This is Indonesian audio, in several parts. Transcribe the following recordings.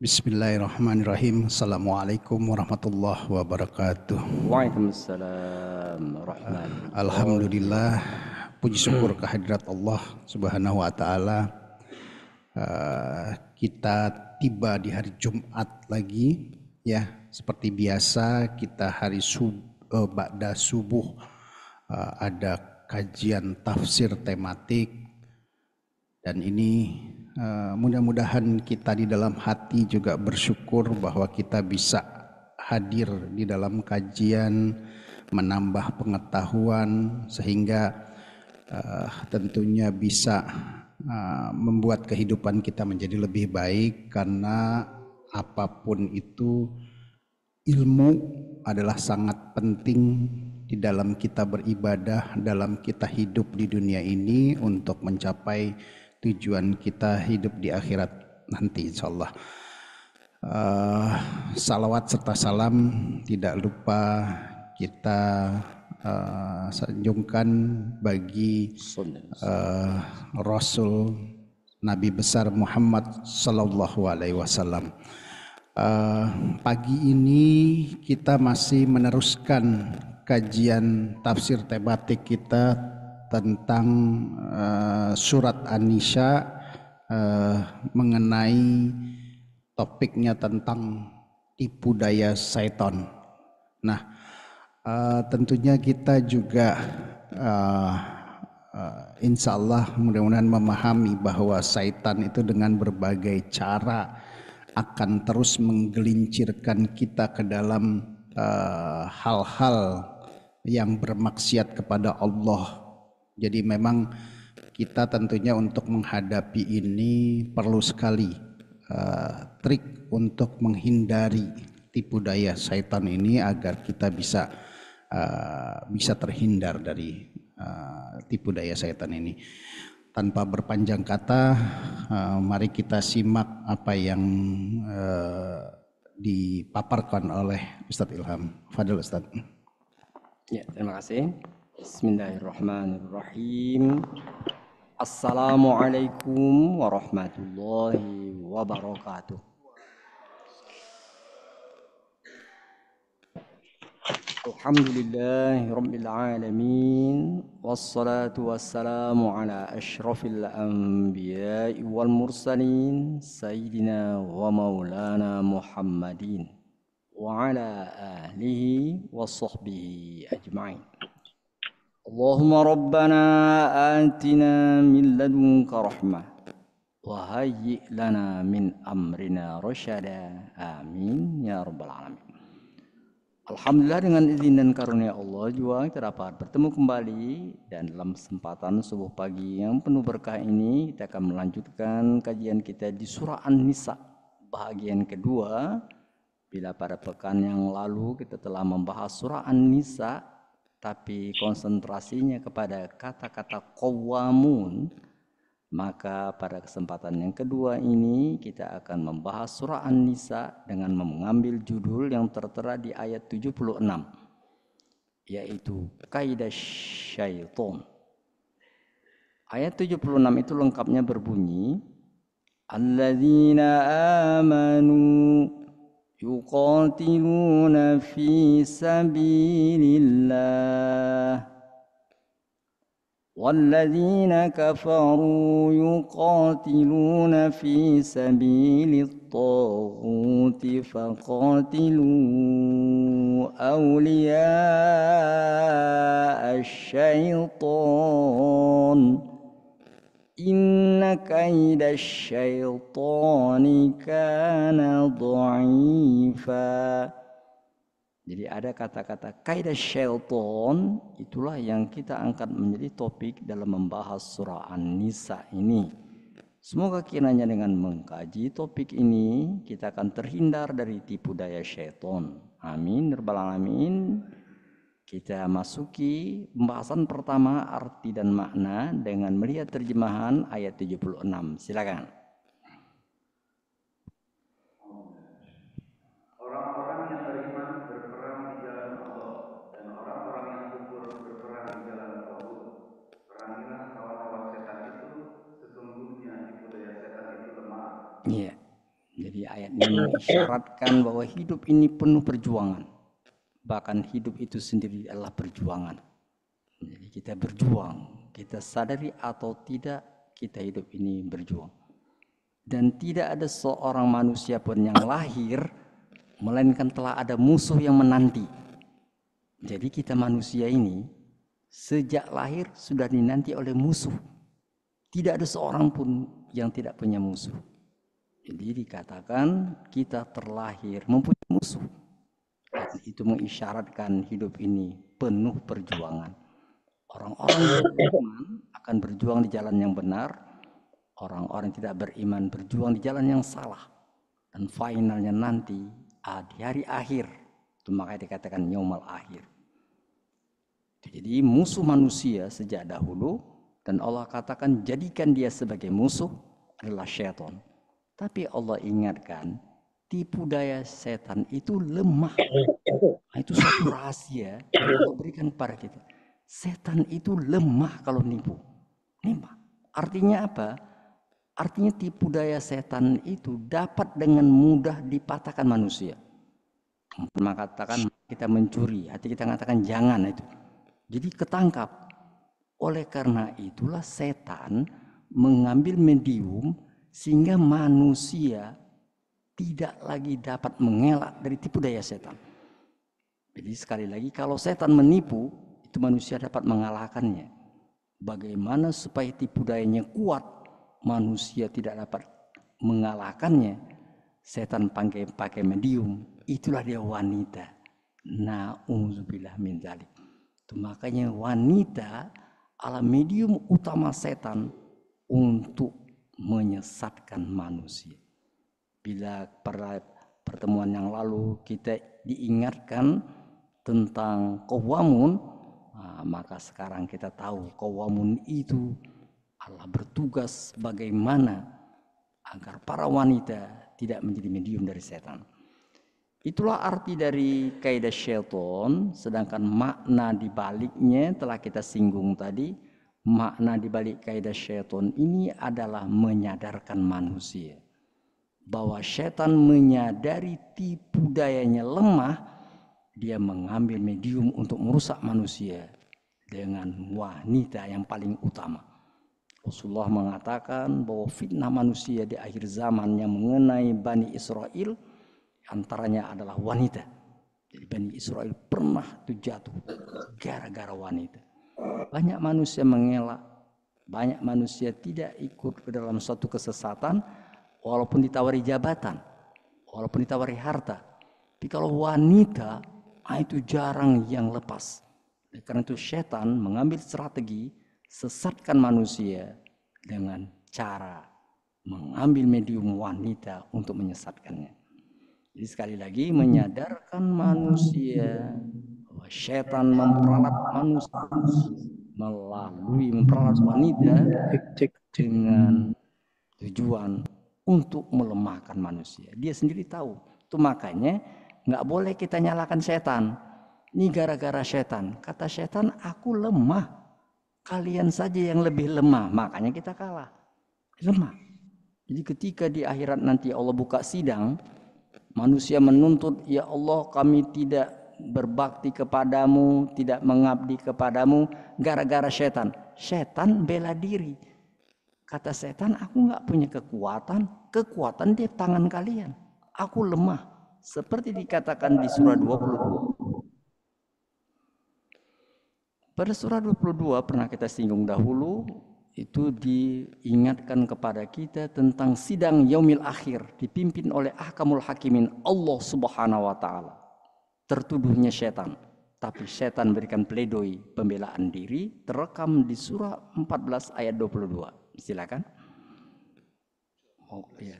Bismillahirrahmanirrahim. Assalamualaikum warahmatullahi wabarakatuh. Waalaikumsalam warahmatullahi Alhamdulillah, wabarakatuh. puji syukur kehadirat Allah Subhanahu wa taala. Kita tiba di hari Jumat lagi ya. Seperti biasa kita ba'da subuh ada kajian tafsir tematik dan ini mudah-mudahan kita di dalam hati juga bersyukur bahwa kita bisa hadir di dalam kajian, menambah pengetahuan sehingga tentunya bisa membuat kehidupan kita menjadi lebih baik, karena apapun itu ilmu adalah sangat penting di dalam kita beribadah, dalam kita hidup di dunia ini untuk mencapai tujuan kita hidup di akhirat nanti insyaallah. Salawat serta salam tidak lupa kita sanjungkan bagi Rasul Nabi besar Muhammad sallallahu alaihi wasallam. Pagi ini kita masih meneruskan kajian tafsir tematik kita tentang surat An-Nisa, mengenai topiknya tentang tipu daya syaitan. Nah, tentunya kita juga insya Allah mudah-mudahan memahami bahwa syaitan itu dengan berbagai cara akan terus menggelincirkan kita ke dalam hal-hal yang bermaksiat kepada Allah. Jadi memang kita tentunya untuk menghadapi ini perlu sekali trik untuk menghindari tipu daya syaitan ini agar kita bisa terhindar dari tipu daya syaitan ini. Tanpa berpanjang kata, mari kita simak apa yang dipaparkan oleh Ustadz Ilham. Fadil Ustadz. Ya, terima kasih. Bismillahirrahmanirrahim. Assalamualaikum warahmatullahi wabarakatuh. Alhamdulillahi Rabbil Alamin. Wassalatu wassalamu ala ashrafil anbiya'i wal mursalin Sayyidina wa maulana Muhammadin wa ala alihi wa sahbihi ajma'in. Allahumma rabbana atina min ladunka rahmah wa hayyi lana min amrina rasyada. Amin ya rabbal alamin. Alhamdulillah, dengan izin dan karunia Allah juga kita dapat bertemu kembali, dan dalam kesempatan subuh pagi yang penuh berkah ini kita akan melanjutkan kajian kita di surah An-Nisa bahagian kedua. Bila pada pekan yang lalu kita telah membahas surah An-Nisa tapi konsentrasinya kepada kata-kata qawwamun, maka pada kesempatan yang kedua ini kita akan membahas surah An-Nisa dengan mengambil judul yang tertera di ayat 76, yaitu kaidah syaitan. Ayat 76 itu lengkapnya berbunyi, alladzina amanu yuqatiluna fi sabilillah walladzina kafaru yuqatiluna fi sabilit taghuti faqatilu awliya asyaitan inna kaida syaitani kana dha'ifa. Jadi ada kata-kata kaidah syaitan, itulah yang kita angkat menjadi topik dalam membahas surah An-Nisa ini. Semoga kiranya dengan mengkaji topik ini kita akan terhindar dari tipu daya syaitan. Amin ya rabbal alamin. Kita masuki pembahasan pertama, arti dan makna, dengan melihat terjemahan ayat 76. Silakan. Orang-orang yang beriman berperang di jalan Allah, dan orang-orang yang kufur berperang di jalan Tauhid. Perangilah kawan-kawan setan itu, sesungguhnya tipu daya setan itu lemah. Iya. Jadi Jadi ayat ini mengisyaratkan bahwa hidup ini penuh perjuangan. Bahkan hidup itu sendiri adalah perjuangan. Jadi kita berjuang, kita sadari atau tidak, kita hidup ini berjuang. Dan tidak ada seorang manusia pun yang lahir, melainkan telah ada musuh yang menanti. Jadi kita manusia ini, sejak lahir sudah dinanti oleh musuh. Tidak ada seorang pun yang tidak punya musuh. Jadi dikatakan kita terlahir mempunyai musuh. Dan itu mengisyaratkan hidup ini penuh perjuangan. Orang-orang yang beriman akan berjuang di jalan yang benar. Orang-orang yang tidak beriman berjuang di jalan yang salah. Dan finalnya nanti di hari akhir. Itu makanya dikatakan yaumul akhir. Jadi musuh manusia sejak dahulu. Dan Allah katakan jadikan dia sebagai musuh adalah syaitan. Tapi Allah ingatkan, tipu daya setan itu lemah. Nah, itu suatu rahasia yang Allah berikan kepada kita. Setan itu lemah kalau nipu. Lemah. Artinya apa? Artinya tipu daya setan itu dapat dengan mudah dipatahkan manusia. Maka katakan kita mencuri, hati kita mengatakan jangan itu. Jadi ketangkap. Oleh karena itulah setan mengambil medium sehingga manusia tidak lagi dapat mengelak dari tipu daya setan. Jadi sekali lagi kalau setan menipu, itu manusia dapat mengalahkannya. Bagaimana supaya tipu dayanya kuat, manusia tidak dapat mengalahkannya. Setan pakai medium, itulah dia wanita. Na'udzubillah min dzalik. Itu makanya wanita adalah medium utama setan untuk menyesatkan manusia. Bila pada pertemuan yang lalu kita diingatkan tentang qawamun, maka sekarang kita tahu qawamun itu adalah bertugas bagaimana agar para wanita tidak menjadi medium dari setan. Itulah arti dari kaidah syaitan, sedangkan makna dibaliknya telah kita singgung tadi. Makna dibalik kaidah syaitan ini adalah menyadarkan manusia bahwa syaitan menyadari tipu dayanya lemah, dia mengambil medium untuk merusak manusia dengan wanita yang paling utama. Rasulullah mengatakan bahwa fitnah manusia di akhir zaman yang mengenai Bani Israel antaranya adalah wanita. Jadi Bani Israel pernah jatuh gara-gara wanita. Banyak manusia mengelak, banyak manusia tidak ikut ke dalam suatu kesesatan walaupun ditawari jabatan, walaupun ditawari harta. Tapi kalau wanita, itu jarang yang lepas. Karena itu setan mengambil strategi sesatkan manusia dengan cara mengambil medium wanita untuk menyesatkannya. Jadi sekali lagi menyadarkan manusia bahwa setan memperalat manusia melalui memperalat wanita dengan tujuan untuk melemahkan manusia. Dia sendiri tahu. Itu makanya nggak boleh kita nyalakan setan. Ini gara-gara setan. Kata setan, aku lemah. Kalian saja yang lebih lemah. Makanya kita kalah. Lemah. Jadi ketika di akhirat nanti Allah buka sidang, manusia menuntut, ya Allah kami tidak berbakti kepadamu, tidak mengabdi kepadamu gara-gara setan. Setan bela diri. Kata setan, aku nggak punya kekuatan. Kekuatan di tangan kalian. Aku lemah. Seperti dikatakan di surah 22. Pada surah 22 pernah kita singgung dahulu. Itu diingatkan kepada kita tentang sidang yaumil akhir. Dipimpin oleh ahkamul hakimin Allah subhanahu wa ta'ala. Tertuduhnya setan. Tapi setan berikan pledoi pembelaan diri. Terekam di surah 14 ayat 22. Silakan.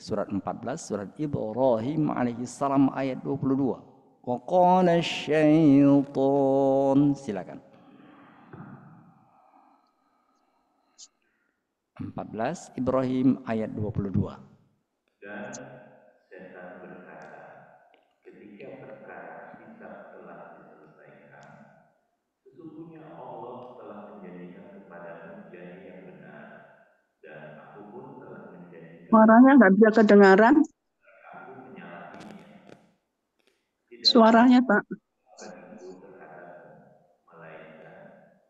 Surat 14, surat Ibrahim alaihissalam ayat 22. Wa qala syaitan. Silakan. 14 Ibrahim ayat 22. Dan setan berkata, ketika perkara hisab telah diselesaikan, sesungguhnya Allah telah menjadikan kepadamu janji yang benar, dan aku pun telah menjanjikan Suaranya nggak bisa kedengaran. aku Suaranya, Pak. bukan itu terhadapmu, melainkan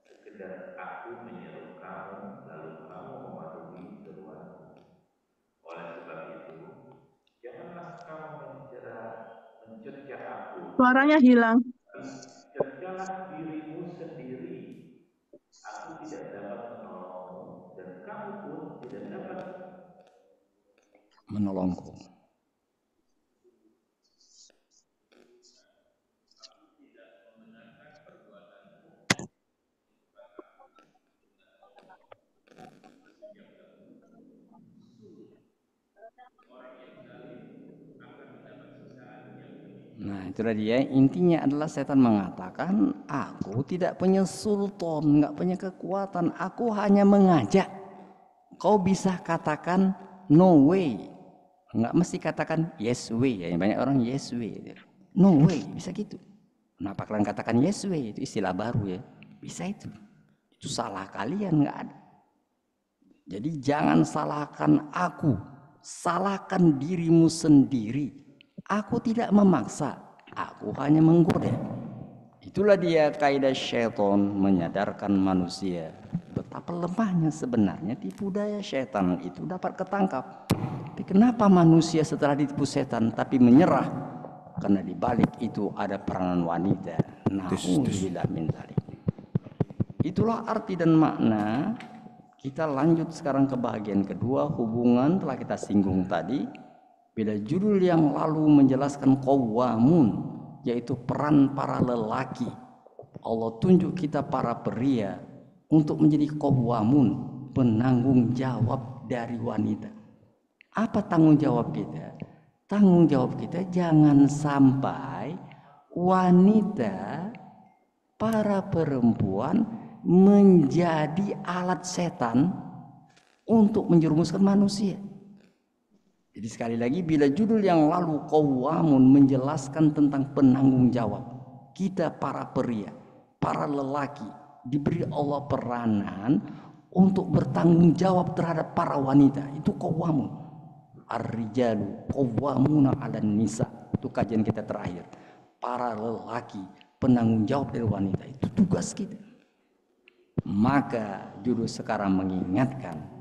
sekedar aku menyeru kamu, lalu kamu mematuhi seruanku. Oleh sebab itu, janganlah kamu mencerca aku, Suaranya hilang. tapi cercalah dirimu sendiri. Aku tidak dapat menolongmu, dan kamu pun tidak dapat Menolongku. Nah, itulah dia. Intinya adalah setan mengatakan, aku tidak punya sultan, nggak punya kekuatan. Aku hanya mengajak. Kau bisa katakan no way, nggak mesti katakan yes way. Ya, banyak orang yes way. No way, bisa gitu. Kenapa kalian katakan yes way? Itu istilah baru ya. Bisa itu. Itu salah kalian, nggak ada. Jadi jangan salahkan aku, salahkan dirimu sendiri. Aku tidak memaksa, aku hanya menggoda. Itulah dia kaidah syaitan menyadarkan manusia betapa lemahnya sebenarnya tipu daya syaitan itu dapat ketangkap. Tapi kenapa manusia setelah ditipu setan tapi menyerah? Karena di balik itu ada peranan wanita. Na'udzubillah min dzalik. Itulah arti dan makna. Kita lanjut sekarang ke bagian kedua, hubungan telah kita singgung tadi. Bila judul yang lalu menjelaskan qawwamun, yaitu peran para lelaki. Allah tunjuk kita para pria untuk menjadi qawwamun, penanggung jawab dari wanita. Apa tanggung jawab kita? Tanggung jawab kita jangan sampai wanita, para perempuan menjadi alat setan untuk menjerumuskan manusia. Jadi sekali lagi, bila judul yang lalu qawwamun menjelaskan tentang penanggung jawab, kita para pria, para lelaki diberi Allah peranan untuk bertanggung jawab terhadap para wanita. Itu qawwamun. Ar-rijalu qawwamuna 'alan nisa. Itu kajian kita terakhir. Para lelaki penanggung jawab dari wanita, itu tugas kita. Maka judul sekarang mengingatkan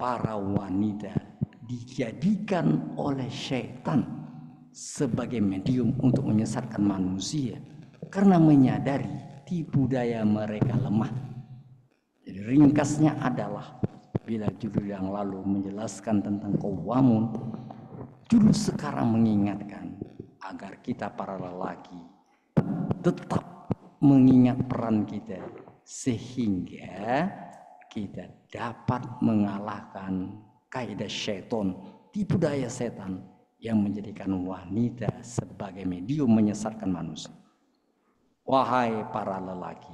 para wanita dijadikan oleh syaitan sebagai medium untuk menyesatkan manusia karena menyadari tipu daya mereka lemah. Jadi ringkasnya adalah bila judul yang lalu menjelaskan tentang qawwamun, judul sekarang mengingatkan agar kita para lelaki tetap mengingat peran kita sehingga kita dapat mengalahkan kaidah syaitan, tipu daya setan yang menjadikan wanita sebagai medium menyesatkan manusia. Wahai para lelaki,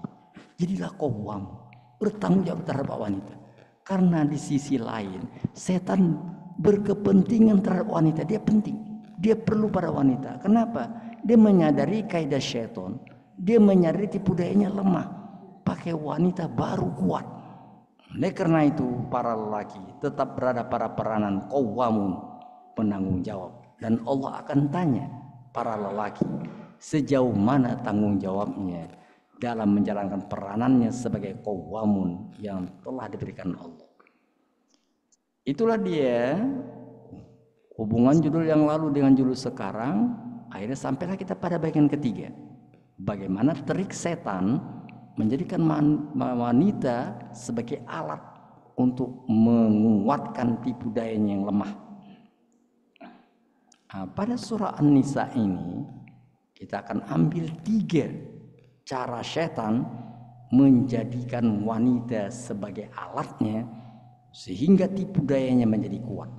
jadilah qawwam, bertanggung jawab terhadap wanita. Karena di sisi lain, setan berkepentingan terhadap wanita. Dia penting, dia perlu pada wanita. Kenapa? Dia menyadari kaidah syaitan, dia menyadari tipu dayanya lemah. Pakai wanita baru kuat. Oleh karena itu para lelaki tetap berada pada peranan qawwamun, penanggung jawab. Dan Allah akan tanya para lelaki sejauh mana tanggung jawabnya dalam menjalankan peranannya sebagai qawwamun yang telah diberikan Allah. Itulah dia hubungan judul yang lalu dengan judul sekarang. Akhirnya sampailah kita pada bagian ketiga. Bagaimana trik setan menjadikan wanita sebagai alat untuk menguatkan tipu dayanya yang lemah. Nah, pada surah An-Nisa ini kita akan ambil 3 cara setan menjadikan wanita sebagai alatnya sehingga tipu dayanya menjadi kuat.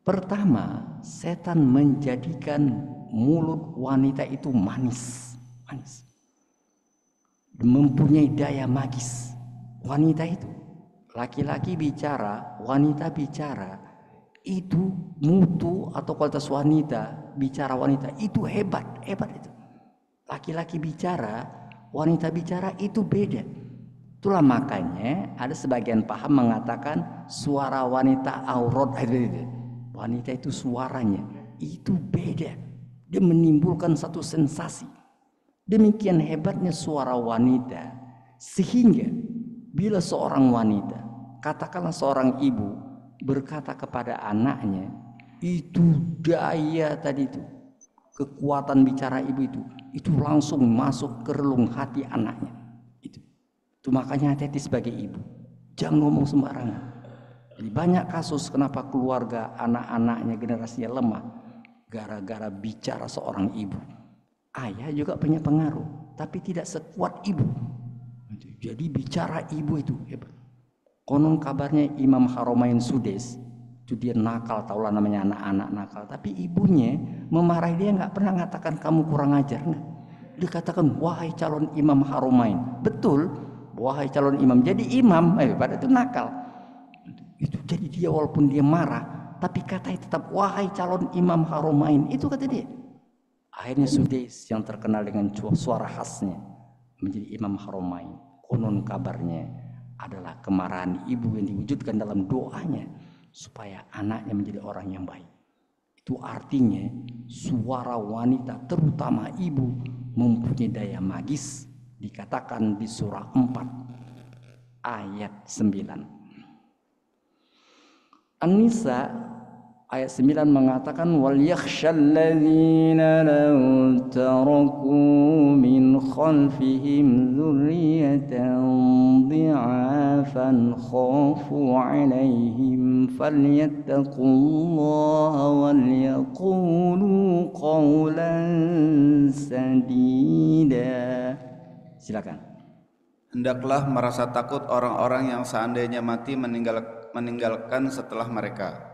Pertama, setan menjadikan mulut wanita itu manis. Mempunyai daya magis. Wanita itu, laki-laki bicara, wanita bicara, itu mutu atau kualitas wanita, bicara wanita itu hebat itu. Laki-laki bicara, wanita bicara itu beda. Itulah makanya ada sebagian paham mengatakan suara wanita aurat. Wanita itu suaranya itu beda. Dia menimbulkan satu sensasi. Demikian hebatnya suara wanita, sehingga bila seorang wanita, katakanlah seorang ibu, berkata kepada anaknya, itu daya tadi itu, kekuatan bicara ibu itu langsung masuk ke relung hati anaknya. Itu makanya hati-hati sebagai ibu, jangan ngomong sembarangan. Jadi banyak kasus kenapa keluarga anak-anaknya generasinya lemah, gara-gara bicara seorang ibu. Ayah juga punya pengaruh, tapi tidak sekuat ibu. Jadi bicara ibu itu hebat. Konon kabarnya Imam Haromain Sudes itu dia nakal, taulah namanya anak-anak nakal. Tapi ibunya memarahi dia nggak pernah mengatakan kamu kurang ajar, enggak. Dia katakan wahai calon Imam Haromain. Betul, wahai calon imam. Jadi imam, pada itu nakal. Itu jadi dia walaupun dia marah, tapi katanya tetap wahai calon Imam Haromain. Itu kata dia. Akhirnya Sudais yang terkenal dengan suara khasnya menjadi Imam Haromain. Konon kabarnya adalah kemarahan ibu yang diwujudkan dalam doanya supaya anaknya menjadi orang yang baik. Itu artinya suara wanita terutama ibu mempunyai daya magis, dikatakan di surah 4 ayat 9. An-Nisa ayat 9 mengatakan wal yakhshal ladzina law taraku min khalfihim dzurriyyatan dhi'afan khafu 'alaihim falyattaqullaha wal yaqulu qawlan sadida. Silakan. Hendaklah merasa takut orang-orang yang seandainya mati meninggalkan setelah mereka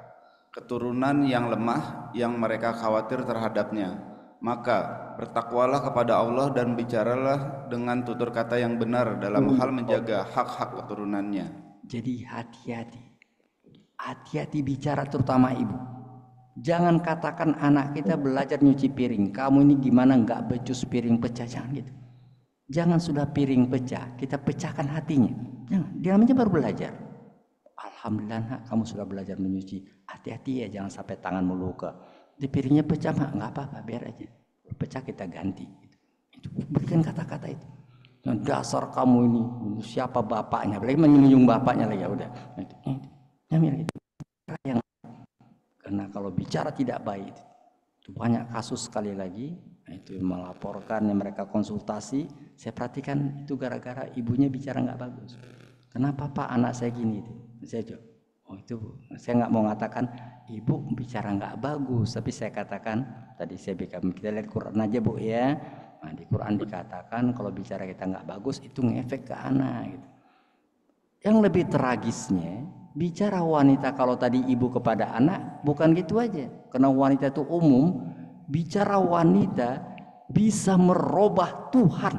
keturunan yang lemah yang mereka khawatir terhadapnya. Maka bertakwalah kepada Allah dan bicaralah dengan tutur kata yang benar dalam hal menjaga hak-hak keturunannya. Jadi hati-hati. Hati-hati bicara terutama ibu. Jangan katakan anak kita belajar nyuci piring, kamu ini gimana nggak becus piring pecah, jangan gitu. Jangan sudah piring pecah, kita pecahkan hatinya. Jangan, dia namanya baru belajar. Alhamdulillah nak, kamu sudah belajar menyuci. Hati-hati ya, jangan sampai tanganmu luka. Di piringnya pecah mak, nggak apa-apa, biar aja. Pecah kita ganti. Itu berikan kata-kata itu. Nah, dasar kamu ini, siapa bapaknya? Lagi menyunjung bapaknya lagi ya udah. Itu. Yang karena kalau bicara tidak baik, itu banyak kasus sekali lagi. Itu melaporkan yang mereka konsultasi. Saya perhatikan itu gara-gara ibunya bicara nggak bagus. Kenapa Pak anak saya gini? Saya jawab, itu saya nggak mau mengatakan ibu bicara nggak bagus, tapi saya katakan tadi kita lihat Quran aja Bu ya. Nah, di Quran dikatakan kalau bicara kita nggak bagus itu ngefek ke anak. Gitu. Yang lebih tragisnya bicara wanita kalau tadi ibu kepada anak bukan gitu aja, karena wanita itu umum. Bicara wanita bisa merubah Tuhan,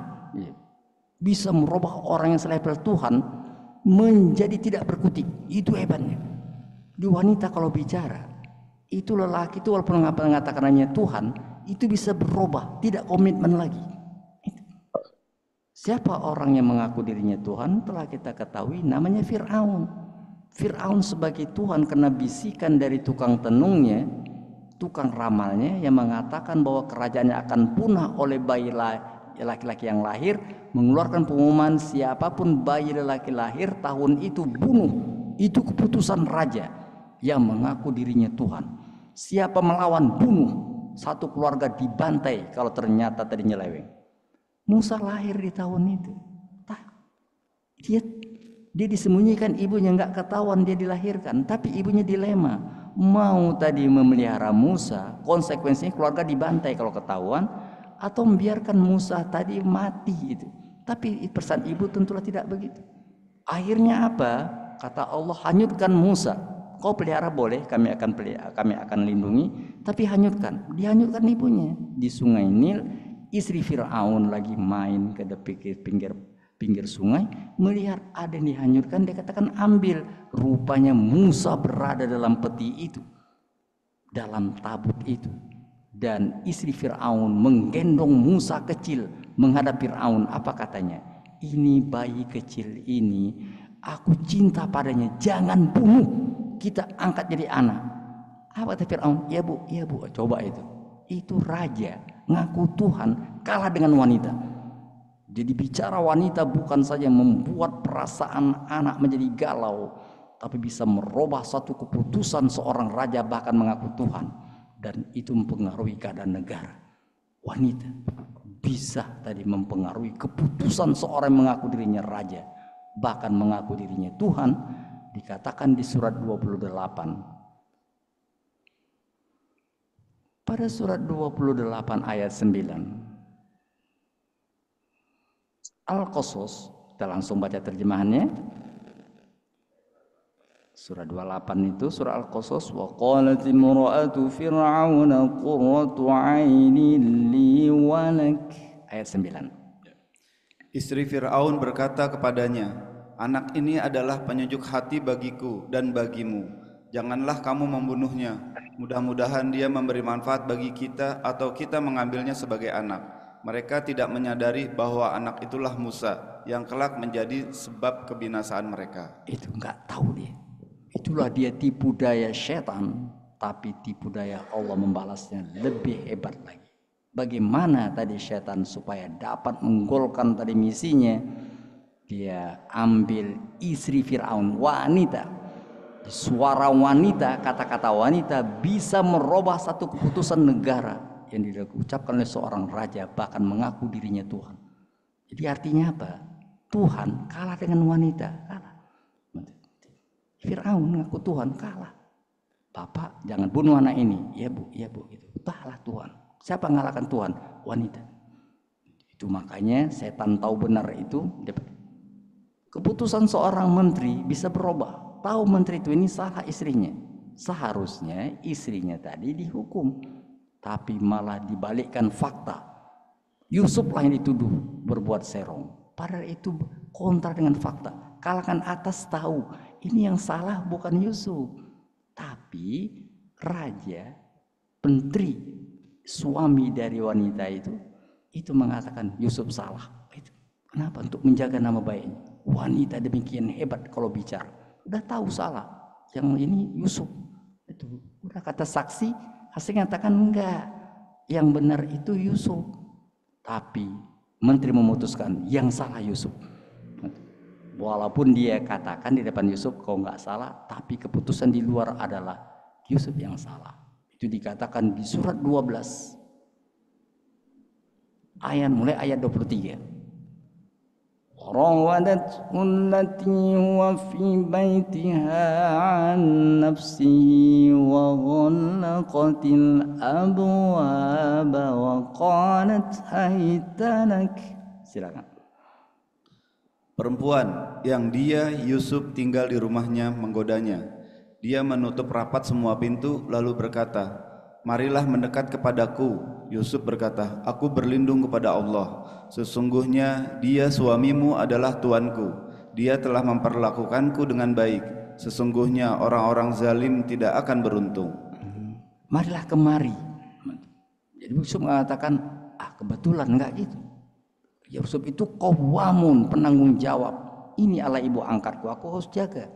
bisa merubah orang yang selevel Tuhan menjadi tidak berkutik. Itu hebatnya. Di wanita kalau bicara, itu lelaki itu walaupun mengatakan hanya Tuhan, itu bisa berubah, tidak komitmen lagi. Siapa orang yang mengaku dirinya Tuhan telah kita ketahui namanya Fir'aun. Fir'aun sebagai Tuhan karena bisikan dari tukang tenungnya, tukang ramalnya yang mengatakan bahwa kerajaannya akan punah oleh bayi laki-laki yang lahir, mengeluarkan pengumuman siapapun bayi lelaki lahir tahun itu bunuh. Itu keputusan raja yang mengaku dirinya Tuhan. Siapa melawan bunuh, satu keluarga dibantai kalau ternyata tadi nyeleweng. Musa lahir di tahun itu. Dia disembunyikan, ibunya nggak ketahuan dia dilahirkan, tapi ibunya dilema. Mau tadi memelihara Musa, konsekuensinya keluarga dibantai kalau ketahuan, atau membiarkan Musa tadi mati itu. Tapi pesan ibu tentulah tidak begitu. Akhirnya apa? Kata Allah, hanyutkan Musa. Kau pelihara boleh, kami akan lindungi, tapi hanyutkan. Dihanyutkan ibunya di Sungai Nil. Istri Fir'aun lagi main ke pinggir sungai, melihat ada yang dihanyutkan, dia katakan ambil. Rupanya Musa berada dalam peti itu, dalam tabut itu. Dan istri Fir'aun menggendong Musa kecil menghadap Fir'aun. Apa katanya? Ini bayi kecil ini, aku cinta padanya, jangan bunuh, kita angkat jadi anak. Apa kata Fir'aun? Iya bu, iya bu. Coba itu. Itu raja ngaku Tuhan kalah dengan wanita. Jadi bicara wanita bukan saja membuat perasaan anak menjadi galau, tapi bisa merubah satu keputusan seorang raja bahkan mengaku Tuhan. Dan itu mempengaruhi keadaan negara. Wanita bisa tadi mempengaruhi keputusan seorang yang mengaku dirinya raja, bahkan mengaku dirinya Tuhan. Dikatakan di surat 28. Pada surat 28 ayat 9. Al-Qasas, kita langsung baca terjemahannya. Surah 28 itu surah Al-Qasas, wa qalat imra'atu fir'auna qurratu 'ainin li wa lak. Ayat 9. Istri Fir'aun berkata kepadanya, anak ini adalah penyejuk hati bagiku dan bagimu. Janganlah kamu membunuhnya. Mudah-mudahan dia memberi manfaat bagi kita atau kita mengambilnya sebagai anak. Mereka tidak menyadari bahwa anak itulah Musa yang kelak menjadi sebab kebinasaan mereka. Itu enggak tahu dia. Itulah dia tipu daya setan, tapi tipu daya Allah membalasnya lebih hebat lagi. Bagaimana tadi setan supaya dapat menggolkan tadi misinya? Dia ambil istri Fir'aun, wanita. Suara wanita, kata-kata wanita bisa merubah satu keputusan negara yang diucapkan oleh seorang raja, bahkan mengaku dirinya Tuhan. Jadi artinya apa? Tuhan kalah dengan wanita, kalah. Fir'aun mengaku Tuhan, kalah. Bapak jangan bunuh anak ini. Ya bu, gitu. Kalah Tuhan. Siapa yang mengalahkan Tuhan? Wanita. Itu makanya setan tahu benar itu. Keputusan seorang menteri bisa berubah. Tahu menteri itu ini salah istrinya. Seharusnya istrinya tadi dihukum. Tapi malah dibalikkan fakta. Yusuf lah yang dituduh berbuat serong. Padahal itu kontra dengan fakta. Kalangan atas tahu ini yang salah bukan Yusuf. Tapi raja, menteri, suami dari wanita itu mengatakan Yusuf salah. Itu. Kenapa? Untuk menjaga nama baiknya. Wanita demikian hebat kalau bicara. Udah tahu salah. Yang ini Yusuf. Itu udah kata saksi, hasilnya katakan enggak. Yang benar itu Yusuf. Tapi menteri memutuskan yang salah Yusuf. Walaupun dia katakan di depan Yusuf kau enggak salah, tapi keputusan di luar adalah Yusuf yang salah. Itu dikatakan di surat 12. Mulai ayat 23. راودته التي هو في بيتها عن نفسه وغلقت الأبواب وقالت هيت لك. Silakan. Perempuan yang dia Yusuf tinggal di rumahnya menggodanya. Dia menutup rapat semua pintu lalu berkata, marilah mendekat kepadaku. Yusuf berkata, aku berlindung kepada Allah. Sesungguhnya dia suamimu adalah tuanku. Dia telah memperlakukanku dengan baik. Sesungguhnya orang-orang zalim tidak akan beruntung. Marilah kemari. Jadi Yusuf mengatakan, kebetulan enggak gitu. Yusuf itu qawwamun, penanggung jawab. Ini ala ibu angkatku, aku harus jaga.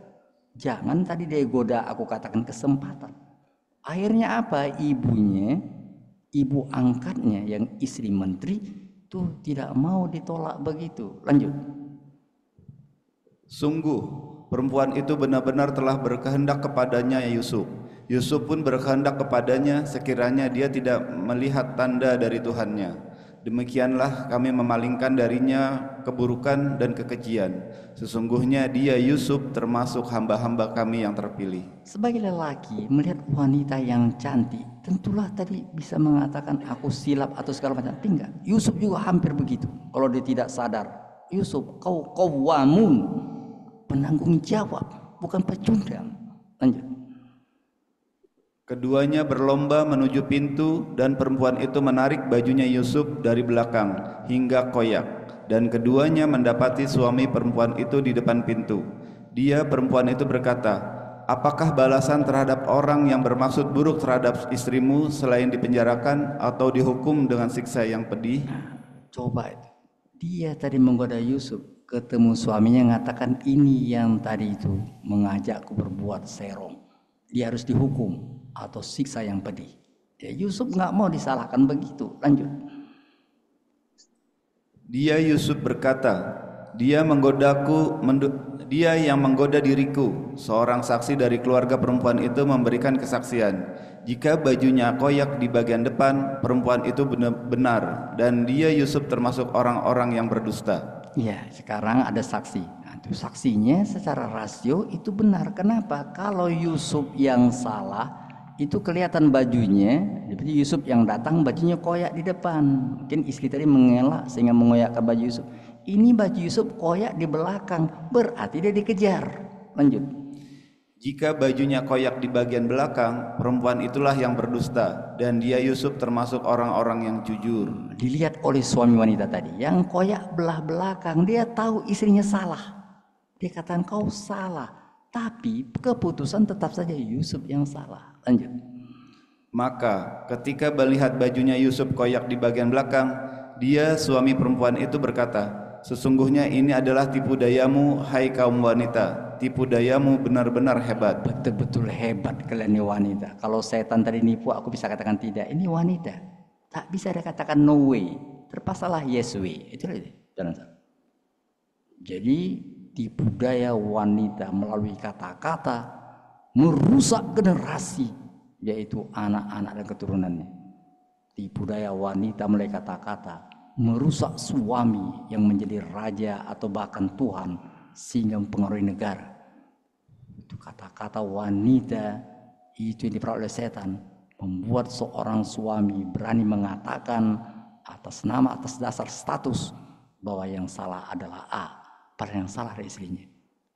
Jangan tadi dia goda, aku katakan kesempatan. Akhirnya apa? Ibu angkatnya yang istri menteri itu tidak mau ditolak begitu. Lanjut. Sungguh perempuan itu benar-benar telah berkehendak kepadanya Yusuf. Yusuf pun berkehendak kepadanya sekiranya dia tidak melihat tanda dari Tuhannya. Demikianlah kami memalingkan darinya keburukan dan kekejian. Sesungguhnya dia Yusuf termasuk hamba-hamba kami yang terpilih. Sebagai lelaki melihat wanita yang cantik, tentulah tadi bisa mengatakan aku silap atau segala macam. Tapi enggak. Yusuf juga hampir begitu. Kalau dia tidak sadar, Yusuf kau qawwamun, penanggung jawab, bukan pecundang. Lanjut. Keduanya berlomba menuju pintu dan perempuan itu menarik bajunya Yusuf dari belakang hingga koyak. Dan keduanya mendapati suami perempuan itu di depan pintu. Dia perempuan itu berkata, apakah balasan terhadap orang yang bermaksud buruk terhadap istrimu selain dipenjarakan atau dihukum dengan siksa yang pedih? Coba itu. Dia tadi menggoda Yusuf, ketemu suaminya mengatakan ini yang tadi itu mengajakku berbuat serong. Dia harus dihukum. atau siksa yang pedih. Ya, Yusuf nggak mau disalahkan begitu. Lanjut. Dia Yusuf berkata, dia yang menggoda diriku. Seorang saksi dari keluarga perempuan itu memberikan kesaksian. Jika bajunya koyak di bagian depan, perempuan itu benar, dan dia Yusuf termasuk orang-orang yang berdusta. Ya, sekarang ada saksi. Nah, itu saksinya secara rasio itu benar. Kenapa? Kalau Yusuf yang salah, itu kelihatan bajunya. Jadi Yusuf yang datang bajunya koyak di depan. Mungkin istri tadi mengelak sehingga mengoyakkan baju Yusuf. Ini baju Yusuf koyak di belakang, berarti dia dikejar. Lanjut. Jika bajunya koyak di bagian belakang, perempuan itulah yang berdusta, dan dia Yusuf termasuk orang-orang yang jujur. Dilihat oleh suami wanita tadi, yang koyak belah belakang, dia tahu istrinya salah. Dia katakan kau salah, tapi keputusan tetap saja Yusuf yang salah. Lanjut. Maka ketika melihat bajunya Yusuf koyak di bagian belakang, dia suami perempuan itu berkata, sesungguhnya ini adalah tipu dayamu, hai kaum wanita. Tipu dayamu benar-benar hebat. Betul-betul hebat kalian ini wanita. Kalau setan tadi nipu, aku bisa katakan tidak. Ini wanita. Tak bisa ada katakan no way. Terpasalah yes way. Itu jangan salah. Jadi tipu daya wanita melalui kata-kata merusak generasi, yaitu anak-anak dan keturunannya. Tipu daya wanita melalui kata-kata merusak suami yang menjadi raja atau bahkan Tuhan sehingga mempengaruhi negara. Itu kata-kata wanita itu yang diperoleh oleh setan, membuat seorang suami berani mengatakan atas nama, atas dasar status bahwa yang salah adalah A, padahal yang salah adalah istrinya.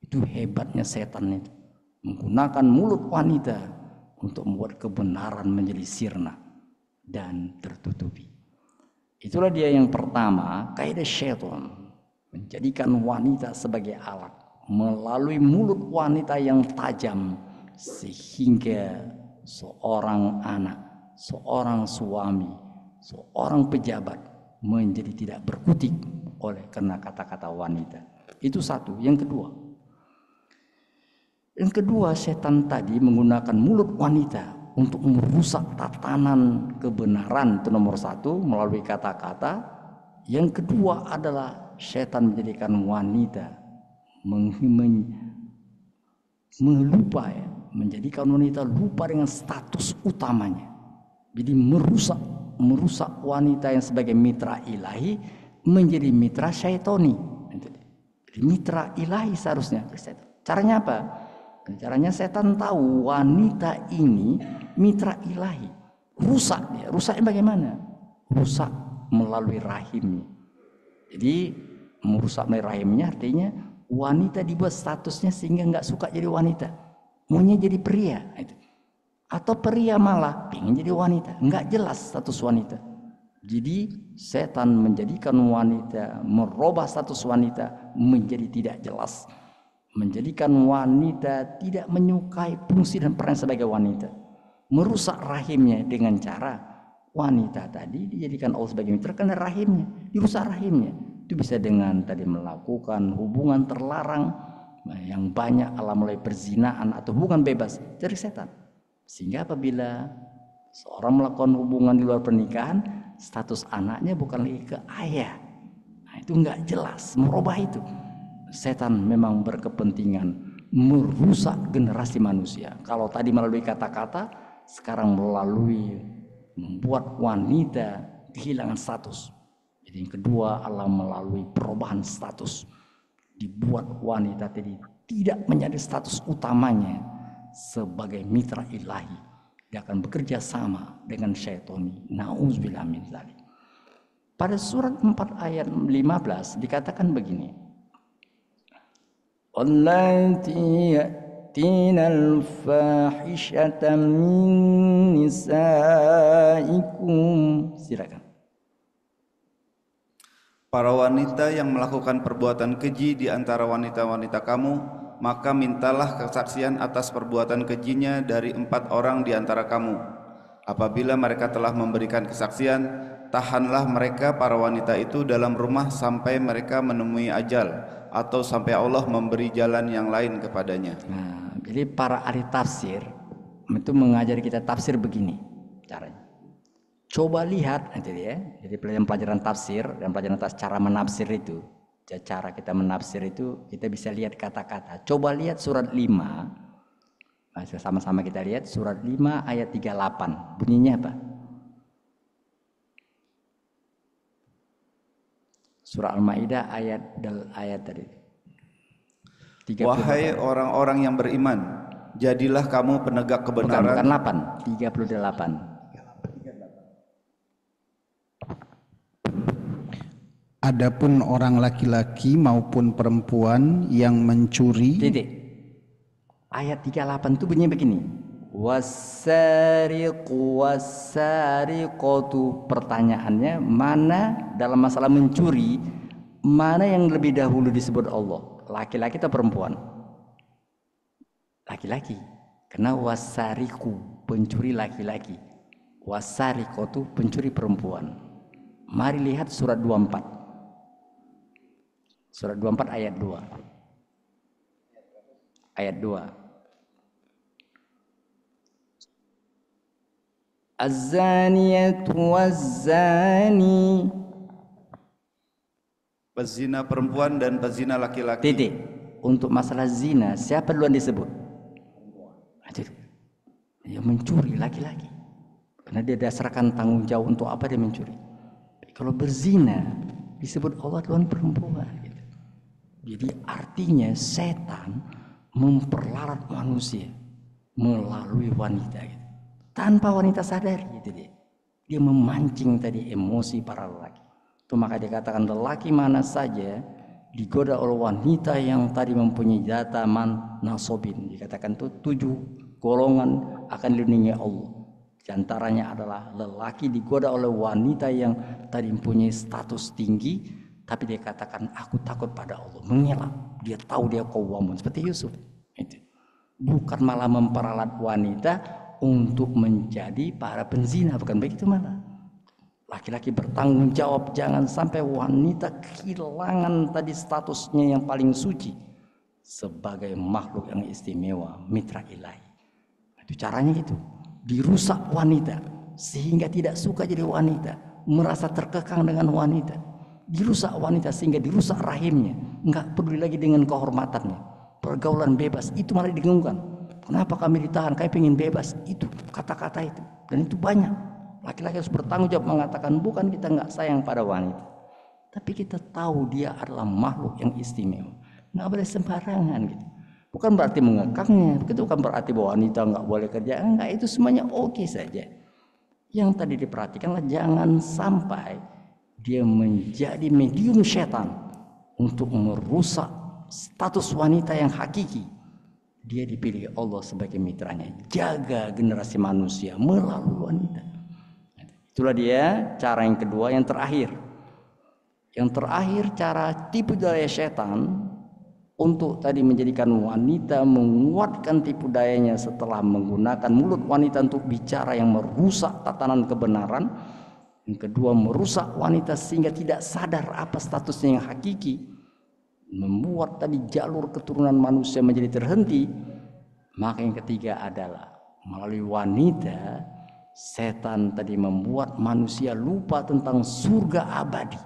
Itu hebatnya setan itu, menggunakan mulut wanita untuk membuat kebenaran menjadi sirna dan tertutupi. Itulah dia yang pertama, kaidah syaitan, menjadikan wanita sebagai alat melalui mulut wanita yang tajam, sehingga seorang anak, seorang suami, seorang pejabat menjadi tidak berkutik oleh karena kata-kata wanita. Itu satu. Yang kedua, setan tadi menggunakan mulut wanita untuk merusak tatanan kebenaran. Itu nomor satu, melalui kata-kata. Yang kedua adalah setan menjadikan wanita melupa, menjadikan wanita lupa dengan status utamanya. Jadi merusak wanita yang sebagai mitra ilahi menjadi mitra syaitoni. Jadi mitra ilahi seharusnya. Caranya apa? Caranya setan tahu wanita ini mitra ilahi. Rusak dia. Rusaknya bagaimana? Rusak melalui rahimnya. Jadi merusak melalui rahimnya artinya wanita dibuat statusnya sehingga nggak suka jadi wanita, maunya jadi pria. Atau pria malah ingin jadi wanita, nggak jelas status wanita. Jadi setan menjadikan wanita, merubah status wanita menjadi tidak jelas, menjadikan wanita tidak menyukai fungsi dan peran sebagai wanita, merusak rahimnya dengan cara wanita tadi dijadikan Allah sebagai mitra karena rahimnya, dirusak rahimnya. Itu bisa dengan tadi melakukan hubungan terlarang yang banyak mulai perzinaan atau hubungan bebas dari setan. Sehingga apabila seorang melakukan hubungan di luar pernikahan, status anaknya bukan lagi ke ayah. Nah, itu nggak jelas, merubah itu. Setan memang berkepentingan merusak generasi manusia. Kalau tadi melalui kata-kata, sekarang melalui membuat wanita kehilangan status. Jadi yang kedua adalah melalui perubahan status, dibuat wanita tadi tidak menjadi status utamanya sebagai mitra ilahi. Dia akan bekerja sama dengan syaitoni. Nauzubillah min dzalik. Pada surat 4 ayat 15 dikatakan begini. Allati yatinal fahishata min nisaikum. Silakan. Para wanita yang melakukan perbuatan keji di antara wanita-wanita kamu, maka mintalah kesaksian atas perbuatan kejinya dari 4 orang di antara kamu. Apabila mereka telah memberikan kesaksian, tahanlah mereka para wanita itu dalam rumah sampai mereka menemui ajal atau sampai Allah memberi jalan yang lain kepadanya. Nah, jadi para ahli tafsir itu mengajari kita tafsir begini caranya. Coba lihat nanti ya. Jadi pelajaran tafsir dan pelajaran cara menafsir itu, cara kita menafsir itu kita bisa lihat kata-kata. Coba lihat surat 5. Sama-sama kita lihat surat 5 ayat 38. Bunyinya apa? Surah Al-Maidah ayat tadi. 38. Wahai orang-orang yang beriman, jadilah kamu penegak kebenaran. Bukan 8, 38. Adapun orang laki-laki maupun perempuan yang mencuri. Titik. Ayat 38 itu bunyinya begini. Wasariqu wasariqatu. Pertanyaannya, mana dalam masalah mencuri, mana yang lebih dahulu disebut Allah? Laki-laki atau perempuan? Laki-laki. Karena wasariqu, pencuri laki-laki. Wasariqatu, pencuri perempuan. Mari lihat surat 24. Surat 24 ayat 2. Ayat 2. Az-zaniyatu waz-zani. Pezina perempuan dan pezina laki-laki. Titik. Untuk masalah zina, siapa duluan disebut? Dia mencuri laki-laki. Karena dia dasarkan tanggung jawab untuk apa dia mencuri. Kalau berzina disebut Allah duluan perempuan. Gitu. Jadi artinya setan memperlarat manusia melalui wanita. Gitu. Tanpa wanita sadari, gitu dia. Dia memancing tadi emosi para lelaki. Itu maka dikatakan lelaki mana saja digoda oleh wanita yang tadi mempunyai data man nasobin. Dikatakan itu 7 golongan akan dilindungi Allah. Di antaranya adalah lelaki digoda oleh wanita yang tadi mempunyai status tinggi, tapi dia katakan aku takut pada Allah, mengelak. Dia tahu dia qawamun seperti Yusuf. Itu. Bukan malah memperalat wanita untuk menjadi para penzina, bukan begitu malah. Laki-laki bertanggung jawab, jangan sampai wanita kehilangan tadi statusnya yang paling suci sebagai makhluk yang istimewa, mitra ilahi. Itu caranya itu, dirusak wanita sehingga tidak suka jadi wanita, merasa terkekang dengan wanita. Dirusak wanita sehingga dirusak rahimnya, enggak peduli lagi dengan kehormatannya. Pergaulan bebas itu malah digenggamkan. Kenapa kami ditahan? Kami pengen bebas. Itu kata-kata itu. Dan itu banyak. Laki-laki harus bertanggung jawab mengatakan bukan kita nggak sayang pada wanita, tapi kita tahu dia adalah makhluk yang istimewa. Nggak boleh sembarangan gitu. Bukan berarti mengekangnya. Itu bukan berarti bahwa wanita nggak boleh kerja. Enggak, itu semuanya oke saja. Yang tadi diperhatikanlah jangan sampai dia menjadi medium setan untuk merusak status wanita yang hakiki. Dia dipilih Allah sebagai mitranya, jaga generasi manusia melalui wanita. Itulah dia cara yang kedua, yang terakhir. Yang terakhir cara tipu daya setan untuk tadi menjadikan wanita menguatkan tipu dayanya setelah menggunakan mulut wanita untuk bicara yang merusak tatanan kebenaran. Yang kedua, merusak wanita sehingga tidak sadar apa statusnya yang hakiki. Membuat tadi jalur keturunan manusia menjadi terhenti. Maka yang ketiga adalah melalui wanita setan tadi membuat manusia lupa tentang surga abadi.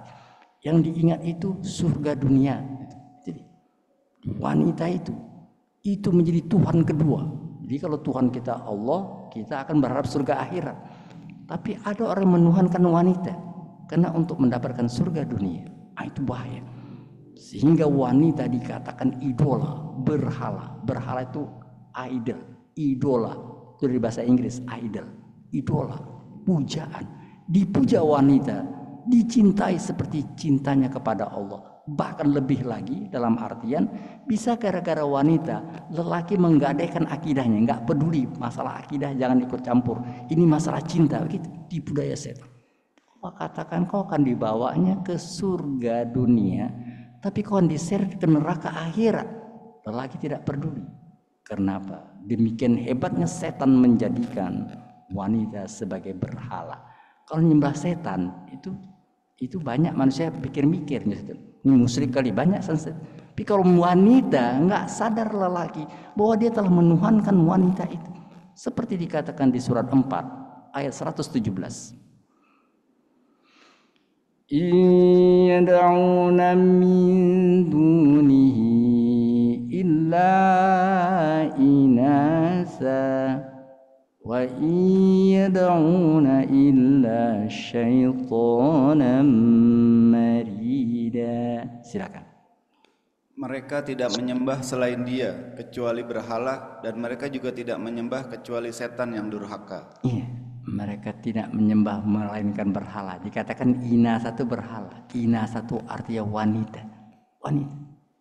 Yang diingat itu surga dunia. Jadi wanita itu menjadi Tuhan kedua. Jadi kalau Tuhan kita Allah, kita akan berharap surga akhirat. Tapi ada orang yang menuhankan wanita karena untuk mendapatkan surga dunia. Itu bahaya. Sehingga wanita dikatakan idola, berhala. Berhala itu idol, idola. Itu dari bahasa Inggris, idol, idola, pujaan. Dipuja wanita, dicintai seperti cintanya kepada Allah. Bahkan lebih lagi dalam artian bisa gara-gara wanita lelaki menggadaikan akidahnya, nggak peduli masalah akidah, jangan ikut campur. Ini masalah cinta, begitu tipu daya setan. Allah katakan kau akan dibawanya ke surga dunia, tapi kau diseret ke neraka akhirat. Lelaki tidak peduli. Kenapa? Demikian hebatnya setan menjadikan wanita sebagai berhala. Kalau nyembah setan itu banyak manusia pikir-mikir. Ini musyrik kali, banyak sunset. Tapi kalau wanita nggak sadar lelaki bahwa dia telah menuhankan wanita itu. Seperti dikatakan di surat 4 ayat 117. Yad'una min dunihi illa inasa wa yad'una illa syaitanan marida. Silakan. Mereka tidak menyembah selain Dia kecuali berhala, dan mereka juga tidak menyembah kecuali setan yang durhaka. Iya, mereka tidak menyembah melainkan berhala. Dikatakan inasa itu berhala. Inasa itu artinya wanita. Wanita.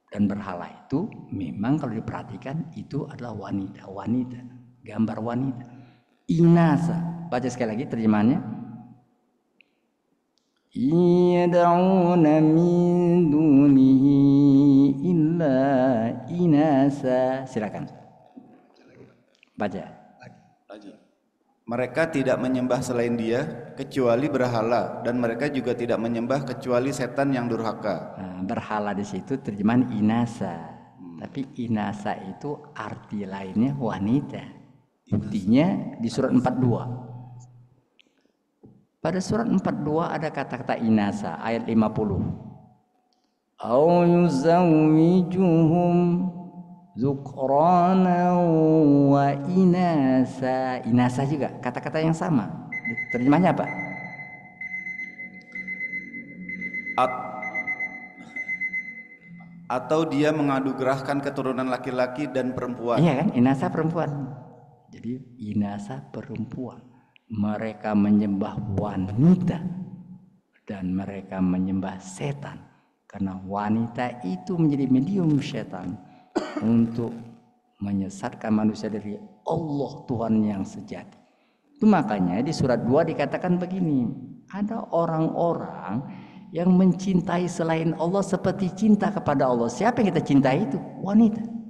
Dan berhala itu memang kalau diperhatikan itu adalah wanita. Wanita. Gambar wanita. Inasa. Baca sekali lagi terjemahannya. Yad'una min dunihi illa inasa. Silakan. Baca. Lagi. Mereka tidak menyembah selain Dia kecuali berhala, dan mereka juga tidak menyembah kecuali setan yang durhaka. Nah, berhala di situ terjemahan inasa. Tapi inasa itu arti lainnya wanita. Buktinya di surat 42. Pada surat 42 ada kata-kata inasa ayat 50. Au yuzawwijuhum zukrana wa inasa. Inasa juga kata-kata yang sama. Terjemahnya apa? Atau Dia menganugerahkan keturunan laki-laki dan perempuan. Iya kan, inasa perempuan. Jadi inasa perempuan. Mereka menyembah wanita dan mereka menyembah setan, karena wanita itu menjadi medium setan untuk menyesatkan manusia dari Allah Tuhan yang sejati. Itu makanya di surat 2 dikatakan begini, ada orang-orang yang mencintai selain Allah seperti cinta kepada Allah. Siapa yang kita cintai itu? Wanita.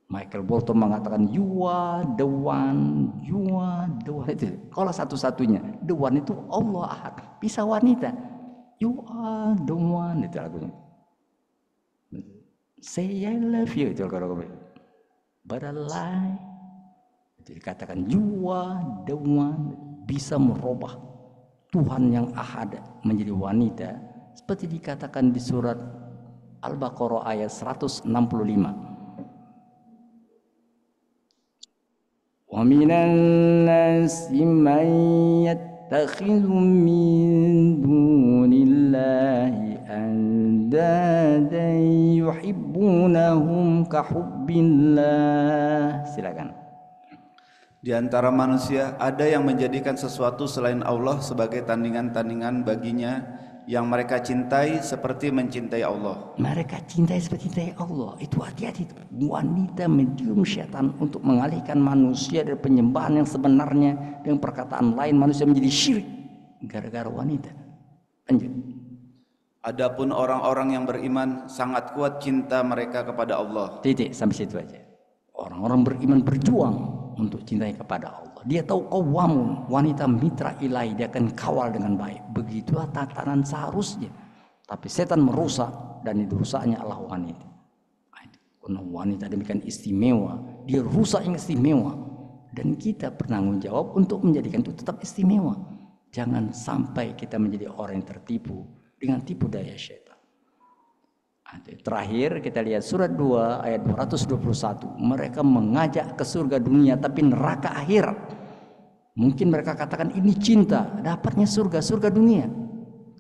Michael Bolton mengatakan you are the one itu. Kalau satu-satunya, the one itu Allah Ahad. Bisa wanita. You are the one itu lagunya. Say I love you itu kalau but I lie. Itu dikatakan you are the one, bisa merubah Tuhan yang Ahad menjadi wanita, seperti dikatakan di surat Al-Baqarah ayat 165. Wa minan nasi man yattakhidhu min dunillahi andadan yuhibbunahum ka hubbillah. Silakan. Di antara manusia ada yang menjadikan sesuatu selain Allah sebagai tandingan-tandingan baginya, yang mereka cintai seperti mencintai Allah. Mereka cintai seperti cintai Allah. Itu hati-hati. Wanita medium setan untuk mengalihkan manusia dari penyembahan yang sebenarnya dengan perkataan lain, manusia menjadi syirik gara-gara wanita. Lanjut. Adapun orang-orang yang beriman sangat kuat cinta mereka kepada Allah. Titik, sampai situ aja. Orang-orang beriman berjuang untuk cintai kepada Allah. Dia tahu qawamun, wanita mitra ilahi, dia akan kawal dengan baik. Begitulah tatanan seharusnya. Tapi setan merusak, dan itu rusaknya adalah wanita. Karena wanita demikian istimewa, dia rusak yang istimewa. Dan kita bertanggung jawab untuk menjadikan itu tetap istimewa. Jangan sampai kita menjadi orang yang tertipu dengan tipu daya setan. Terakhir kita lihat surat 2 ayat 221. Mereka mengajak ke surga dunia tapi neraka akhirat. Mungkin mereka katakan ini cinta, dapatnya surga dunia.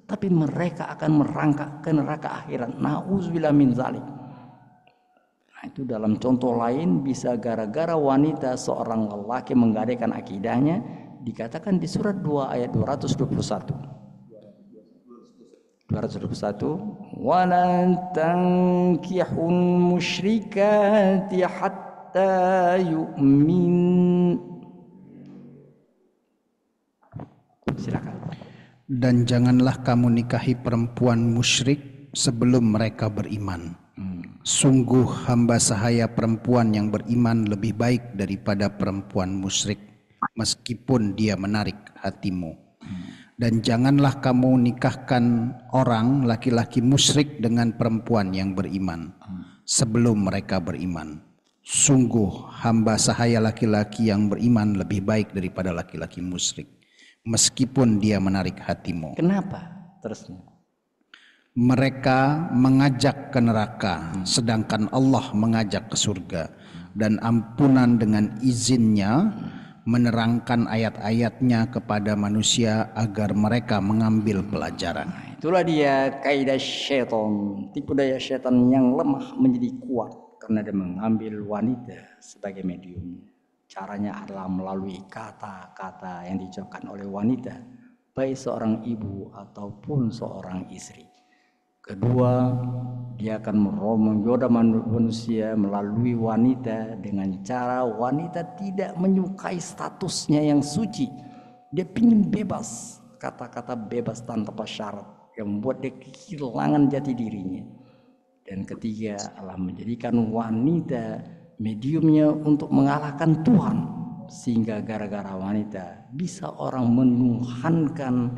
Tapi mereka akan merangkak ke neraka akhirat. Na'udzubillah min zalik. Nah, itu dalam contoh lain bisa gara-gara wanita seorang lelaki menggadaikan akidahnya, dikatakan di surat 2 ayat 221. 221 walan tankihul musyrikati hatta yu'min. Silakan. Dan janganlah kamu nikahi perempuan musyrik sebelum mereka beriman. Sungguh hamba sahaya perempuan yang beriman lebih baik daripada perempuan musyrik, meskipun dia menarik hatimu. Dan janganlah kamu nikahkan orang laki-laki musyrik dengan perempuan yang beriman sebelum mereka beriman. Sungguh hamba sahaya laki-laki yang beriman lebih baik daripada laki-laki musyrik, meskipun dia menarik hatimu. Kenapa? Terusnya. Mereka mengajak ke neraka, sedangkan Allah mengajak ke surga, dan ampunan dengan izinnya menerangkan ayat-ayatnya kepada manusia agar mereka mengambil pelajaran. Itulah dia kaidah syaitan, tipu daya syaitan yang lemah menjadi kuat karena dia mengambil wanita sebagai medium. Caranya adalah melalui kata-kata yang diucapkan oleh wanita, baik seorang ibu ataupun seorang istri. Kedua, dia akan menggoda manusia melalui wanita dengan cara wanita tidak menyukai statusnya yang suci. Dia ingin bebas, kata-kata bebas tanpa syarat yang membuat dia kehilangan jati dirinya. Dan ketiga adalah menjadikan wanita mediumnya untuk mengalahkan Tuhan, sehingga gara-gara wanita bisa orang menuhankan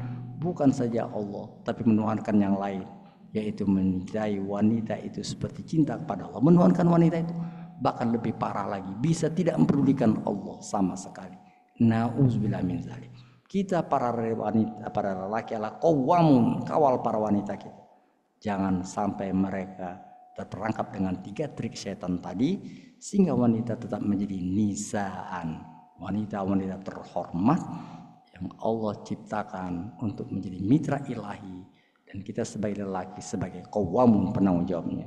bukan saja Allah tapi menuhankan yang lain, yaitu mencintai wanita itu seperti cinta kepada Allah. Menuhankan wanita itu bahkan lebih parah lagi, bisa tidak mempedulikan Allah sama sekali. Nauzubillah min dzalik. Kita para wanita, para lelaki adalah qawamun, kawal para wanita kita. Jangan sampai mereka terperangkap dengan 3 trik setan tadi, sehingga wanita tetap menjadi nisaan, wanita-wanita terhormat yang Allah ciptakan untuk menjadi mitra ilahi, dan kita sebagai lelaki sebagai qawamun, penanggung jawabnya.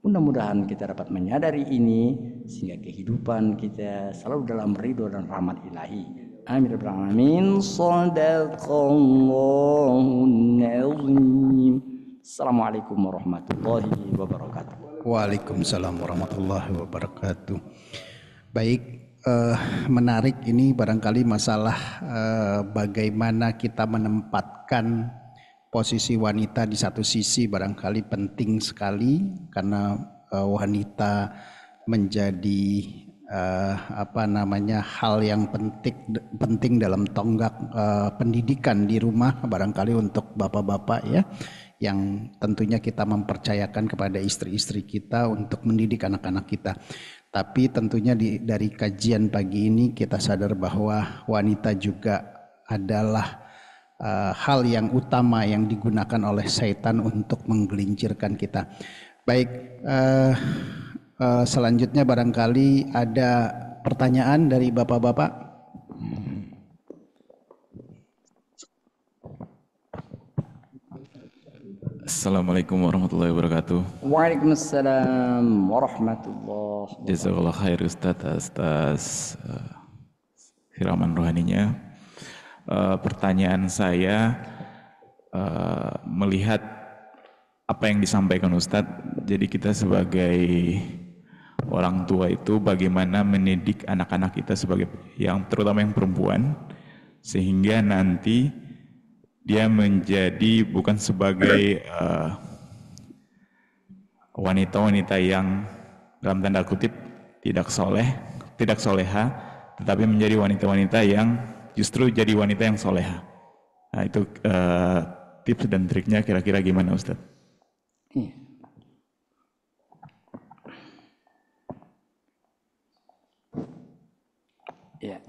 Mudah-mudahan kita dapat menyadari ini sehingga kehidupan kita selalu dalam ridho dan rahmat ilahi. Amin ya rabbal alamin. Shadaqallahun azim. Assalamualaikum warahmatullahi wabarakatuh. Waalaikumsalam warahmatullahi wabarakatuh. Baik, menarik ini barangkali masalah bagaimana kita menempatkan posisi wanita di satu sisi barangkali penting sekali, karena wanita menjadi hal yang penting dalam tonggak pendidikan di rumah barangkali untuk bapak-bapak ya, yang tentunya kita mempercayakan kepada istri-istri kita untuk mendidik anak-anak kita. Tapi tentunya dari kajian pagi ini kita sadar bahwa wanita juga adalah hal yang utama yang digunakan oleh setan untuk menggelincirkan kita. Baik, selanjutnya barangkali ada pertanyaan dari bapak-bapak. Assalamualaikum warahmatullahi wabarakatuh. Waalaikumsalam warahmatullahi wabarakatuh. Jazakallah khair Ustaz atas siraman rohaninya. Pertanyaan saya melihat apa yang disampaikan Ustadz, jadi kita sebagai orang tua itu bagaimana mendidik anak-anak kita sebagai terutama yang perempuan, sehingga nanti dia menjadi bukan sebagai wanita-wanita yang dalam tanda kutip tidak soleha, tetapi menjadi wanita-wanita yang justru jadi wanita yang soleha. Nah itu tips dan triknya kira-kira gimana Ustadz? Ya.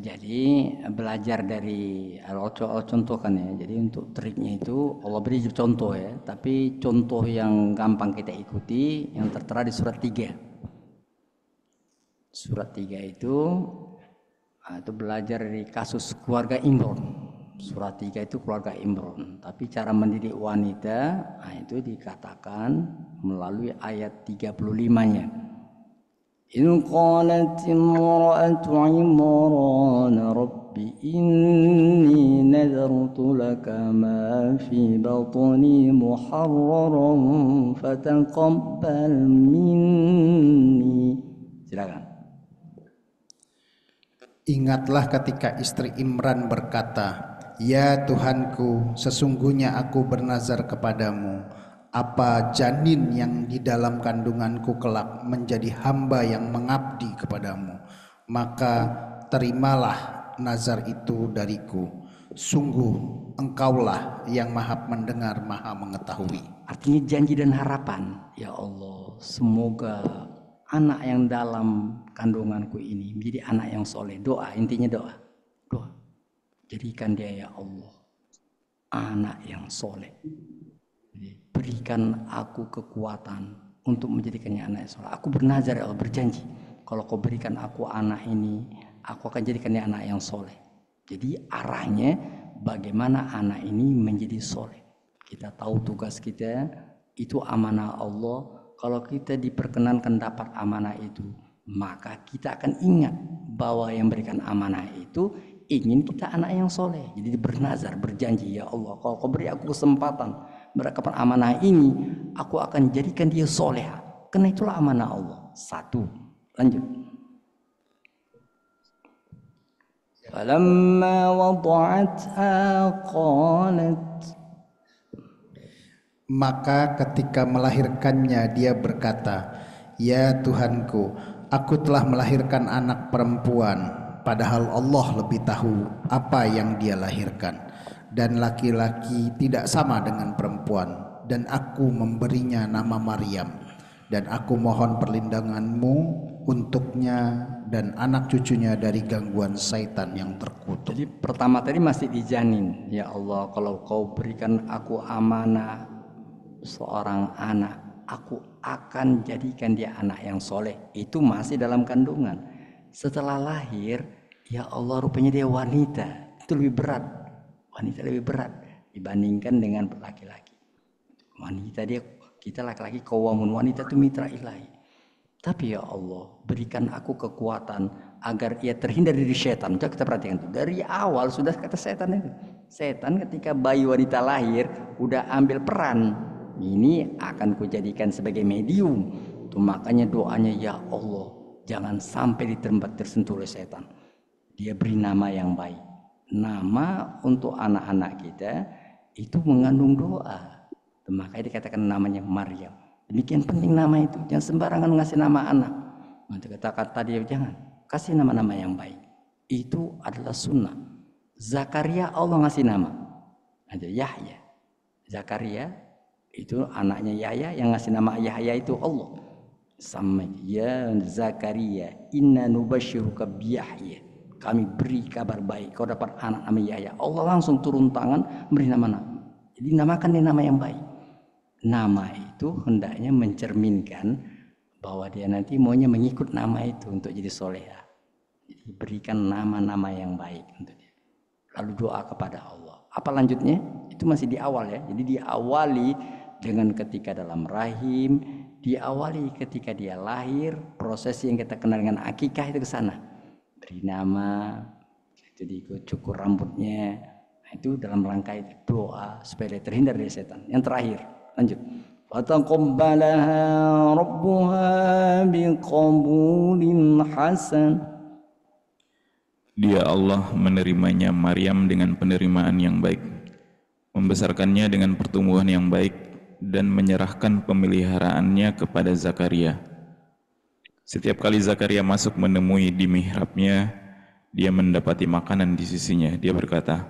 Jadi belajar dari Allah contohkan ya. Jadi untuk triknya itu Allah beri contoh ya, tapi contoh yang gampang kita ikuti yang tertera di surat 3. Surat 3 itu belajar dari kasus keluarga Imran. Surat 3 itu keluarga Imran, tapi cara mendidik wanita itu dikatakan melalui ayat 35-nya. In qalat imra'atu Imran rabbi inni nadartu laka ma fi batni muharraran fataqabbal minni. Silakan. Ingatlah ketika istri Imran berkata, "Ya Tuhanku, sesungguhnya aku bernazar kepadamu, apa janin yang di dalam kandunganku kelak menjadi hamba yang mengabdi kepadamu, maka terimalah nazar itu dariku. Sungguh Engkaulah yang Maha Mendengar, Maha Mengetahui." Artinya janji dan harapan. Ya Allah, semoga anak yang dalam kandunganku ini menjadi anak yang soleh. Doa, intinya doa. Jadikan dia ya Allah anak yang soleh. Berikan aku kekuatan untuk menjadikannya anak yang soleh. Aku bernazar ya Allah, berjanji kalau kau berikan aku anak ini, aku akan jadikannya anak yang soleh. Jadi arahnya bagaimana anak ini menjadi soleh. Kita tahu tugas kita itu amanah Allah. Kalau kita diperkenankan dapat amanah itu, maka kita akan ingat bahwa yang berikan amanah itu ingin kita anak yang soleh. Jadi bernazar, berjanji, ya Allah, kalau kau beri aku kesempatan berkepan amanah ini, aku akan jadikan dia soleh. Karena itulah amanah Allah. Satu, lanjut. Falamma wada'atha qalat. Maka ketika melahirkannya dia berkata, "Ya Tuhanku, aku telah melahirkan anak perempuan, padahal Allah lebih tahu apa yang dia lahirkan. Dan laki-laki tidak sama dengan perempuan, dan aku memberinya nama Maryam. Dan aku mohon perlindunganmu untuknya dan anak cucunya dari gangguan syaitan yang terkutuk." Jadi pertama tadi masih dijanin, ya Allah, kalau kau berikan aku amanah seorang anak, aku akan jadikan dia anak yang soleh. Itu masih dalam kandungan. Setelah lahir, ya Allah, rupanya dia wanita. Itu lebih berat. Wanita lebih berat dibandingkan dengan laki-laki. Wanita dia, kita laki-laki qawamun, wanita itu mitra ilahi. Tapi ya Allah, berikan aku kekuatan agar ia terhindar dari setan. Coba kita perhatikan itu. Dari awal sudah kata setan itu. Setan ketika bayi wanita lahir udah ambil peran. Ini akan kujadikan sebagai medium. Itu makanya doanya, ya Allah, jangan sampai di tempat tersentuh oleh setan. Dia beri nama yang baik. Nama untuk anak-anak kita itu mengandung doa. Itu makanya dikatakan namanya Maryam. Demikian penting nama itu. Jangan sembarangan ngasih nama anak. Nanti katakan tadi, jangan kasih nama-nama yang baik. Itu adalah sunnah. Zakaria Allah ngasih nama. Ada Yahya. Zakaria itu anaknya Yahya, yang ngasih nama Yahya itu Allah. Sama ya Zakaria, inna nubasyiruka biyahya. Kami beri kabar baik, kau dapat anak nama Yahya. Allah langsung turun tangan beri nama-nama. Jadi namakan dia nama yang baik. Nama itu hendaknya mencerminkan bahwa dia nanti maunya mengikut nama itu untuk jadi soleha. Jadi berikan nama-nama yang baik untuk dia. Lalu doa kepada Allah. Apa lanjutnya? Itu masih di awal ya. Jadi diawali dengan ketika dalam rahim, diawali ketika dia lahir, proses yang kita kenal dengan akikah itu ke sana. Beri nama, itu dicukur rambutnya. Itu dalam rangka itu doa supaya dia terhindar dari setan. Yang terakhir, lanjut. Fataqabbalaha rabbuha biqabulin hasan. Dia Allah menerimanya Maryam dengan penerimaan yang baik, membesarkannya dengan pertumbuhan yang baik, dan menyerahkan pemeliharaannya kepada Zakaria. Setiap kali Zakaria masuk menemui di mihrabnya, dia mendapati makanan di sisinya. Dia berkata,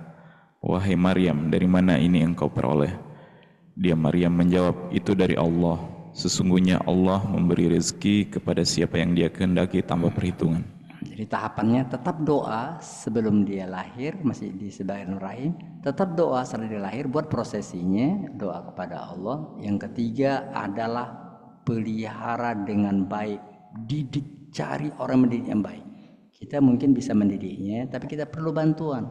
"Wahai Maryam, dari mana ini engkau peroleh?" Dia Maryam menjawab, "Itu dari Allah. Sesungguhnya Allah memberi rezeki kepada siapa yang dia kehendaki tanpa perhitungan." Jadi tahapannya tetap doa sebelum dia lahir, masih di sebagian rahim, tetap doa setelah dia lahir, buat prosesinya, doa kepada Allah. Yang ketiga adalah pelihara dengan baik, didik, cari orang mendidik yang baik. Kita mungkin bisa mendidiknya, tapi kita perlu bantuan.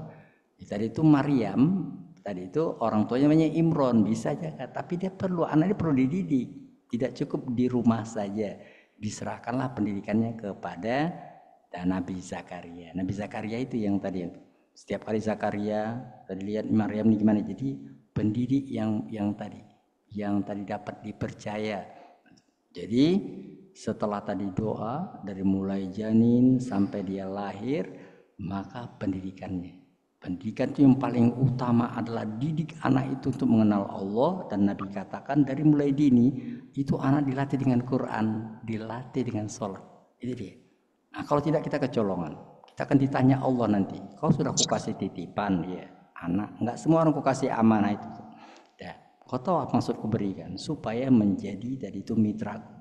Tadi itu Maryam, tadi itu orang tuanya namanya Imron, bisa aja, tapi dia perlu, anaknya perlu dididik. Tidak cukup di rumah saja, diserahkanlah pendidikannya kepada dan Nabi Zakaria. Nabi Zakaria itu yang tadi, setiap kali Zakaria tadi lihat Maryam ini gimana, jadi pendidik yang tadi dapat dipercaya. Jadi setelah tadi doa dari mulai janin sampai dia lahir, maka pendidikannya. Pendidikan itu yang paling utama adalah didik anak itu untuk mengenal Allah, dan Nabi katakan dari mulai dini itu anak dilatih dengan Quran, dilatih dengan sholat. Itu dia. Nah, kalau tidak kita kecolongan. Kita akan ditanya Allah nanti. Kau sudah kukasih titipan, ya anak. Enggak semua orang kukasih amanah itu. Ya, kau tahu apa maksud kuberikan? Supaya menjadi dari itu mitraku.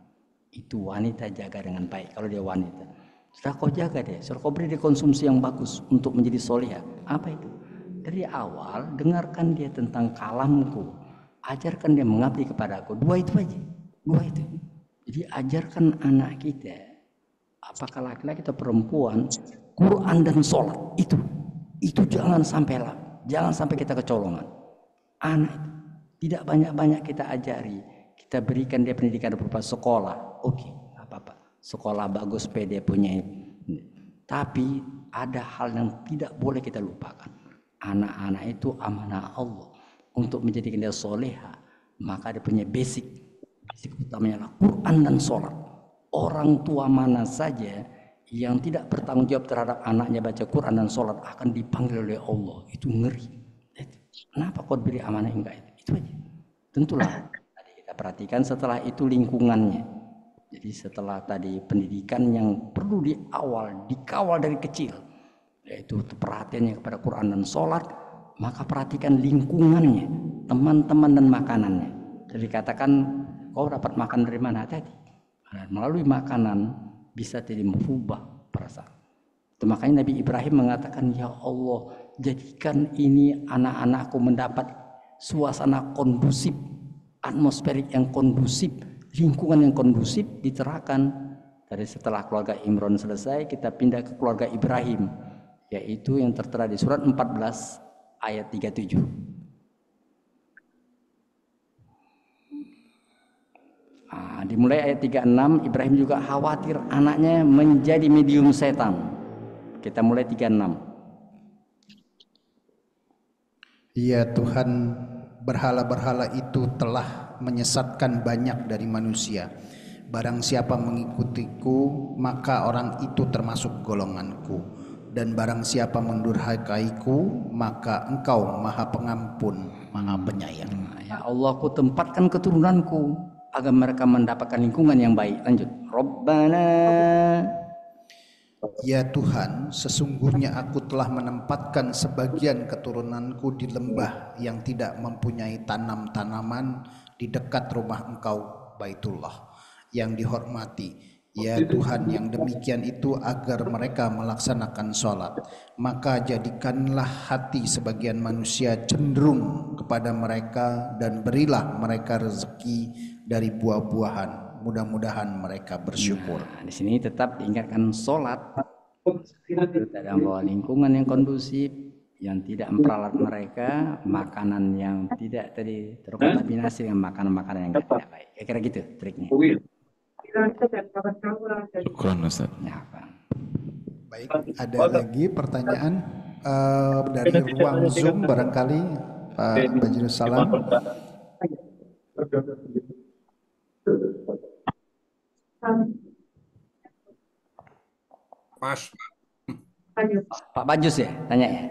Itu wanita jaga dengan baik. Kalau dia wanita, sudah kau jaga dia, sudah kau beri dia konsumsi yang bagus untuk menjadi solihah. Apa itu? Dari awal dengarkan dia tentang kalamku, ajarkan dia mengabdi kepadaku. Dua itu aja, dua itu. Jadi ajarkan anak kita, apakah laki-laki atau perempuan, Quran dan sholat itu jangan sampai kita kecolongan. Anak itu tidak banyak-banyak kita ajari, kita berikan dia pendidikan berupa sekolah. Oke, apa-apa, sekolah bagus, PD punya. Tapi ada hal yang tidak boleh kita lupakan. Anak-anak itu amanah Allah untuk menjadikan dia soleha, maka dia punya basic utamanya adalah Quran dan sholat. Orang tua mana saja yang tidak bertanggung jawab terhadap anaknya baca Quran dan sholat akan dipanggil oleh Allah. Itu ngeri. Kenapa kau beri amanah enggak itu? Itu aja. Tentulah tadi kita perhatikan setelah itu lingkungannya. Jadi setelah tadi pendidikan yang perlu dikawal dari kecil, yaitu perhatiannya kepada Quran dan sholat, maka perhatikan lingkungannya, teman-teman dan makanannya. Jadi katakan kau dapat makan dari mana tadi? Melalui makanan bisa jadi merubah perasaan. Itu makanya Nabi Ibrahim mengatakan, ya Allah, jadikan ini anak-anakku mendapat suasana kondusif, atmosferik yang kondusif, lingkungan yang kondusif. Diterahkan dari setelah keluarga Imran selesai, kita pindah ke keluarga Ibrahim, yaitu yang tertera di surat 14 ayat 37. Dimulai ayat 36, Ibrahim juga khawatir anaknya menjadi medium setan. Kita mulai 36. Ya Tuhan, berhala-berhala itu telah menyesatkan banyak dari manusia. Barang siapa mengikutiku, maka orang itu termasuk golonganku. Dan barang siapa mendurhakaiku, maka engkau maha pengampun, maha penyayang. Ya Allah, ku tempatkan keturunanku agar mereka mendapatkan lingkungan yang baik. Lanjut. Rabbana. Ya Tuhan, sesungguhnya aku telah menempatkan sebagian keturunanku di lembah yang tidak mempunyai tanam-tanaman di dekat rumah Engkau, Baitullah, yang dihormati. Ya Tuhan, yang demikian itu agar mereka melaksanakan sholat. Maka jadikanlah hati sebagian manusia cenderung kepada mereka dan berilah mereka rezeki dari buah-buahan. Mudah-mudahan mereka bersyukur. Nah, di sini tetap diingatkan sholat dalam bawah lingkungan yang kondusif, yang tidak memperalat mereka, makanan yang tidak tadi terkontaminasi dengan makanan-makanan yang tidak baik. Kira-kira gitu triknya. Syukran Ustaz. Ya, Pak. Baik, ada lagi pertanyaan dari ruang Zoom barangkali Pak Bajirus Salam. Mas. Pak Bajus ya, tanya ya.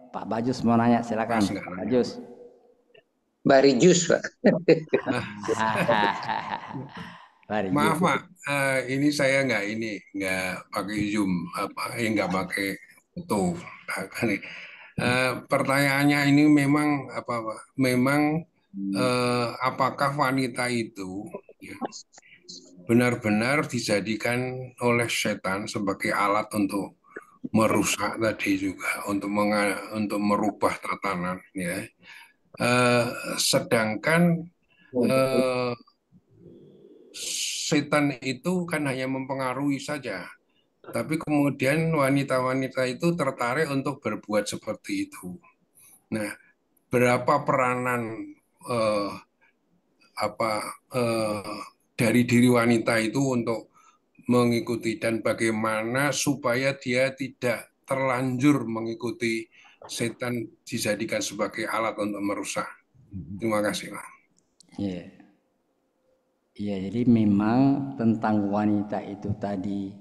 Pak Bajus mau nanya, silakan. Pak Bajus. Barijus, Pak. Maaf Pak, ini saya nggak pakai Zoom, nggak pakai foto. Pertanyaannya ini memang apa Pak? Memang apakah wanita itu benar-benar dijadikan oleh setan sebagai alat untuk merusak tadi juga, untuk merubah tatanan, ya. Sedangkan setan itu kan hanya mempengaruhi saja, tapi kemudian wanita-wanita itu tertarik untuk berbuat seperti itu. Nah, berapa peranan dari diri wanita itu untuk mengikuti, dan bagaimana supaya dia tidak terlanjur mengikuti setan dijadikan sebagai alat untuk merusak. Terima kasih Pak. Iya. Iya, jadi memang tentang wanita itu tadi,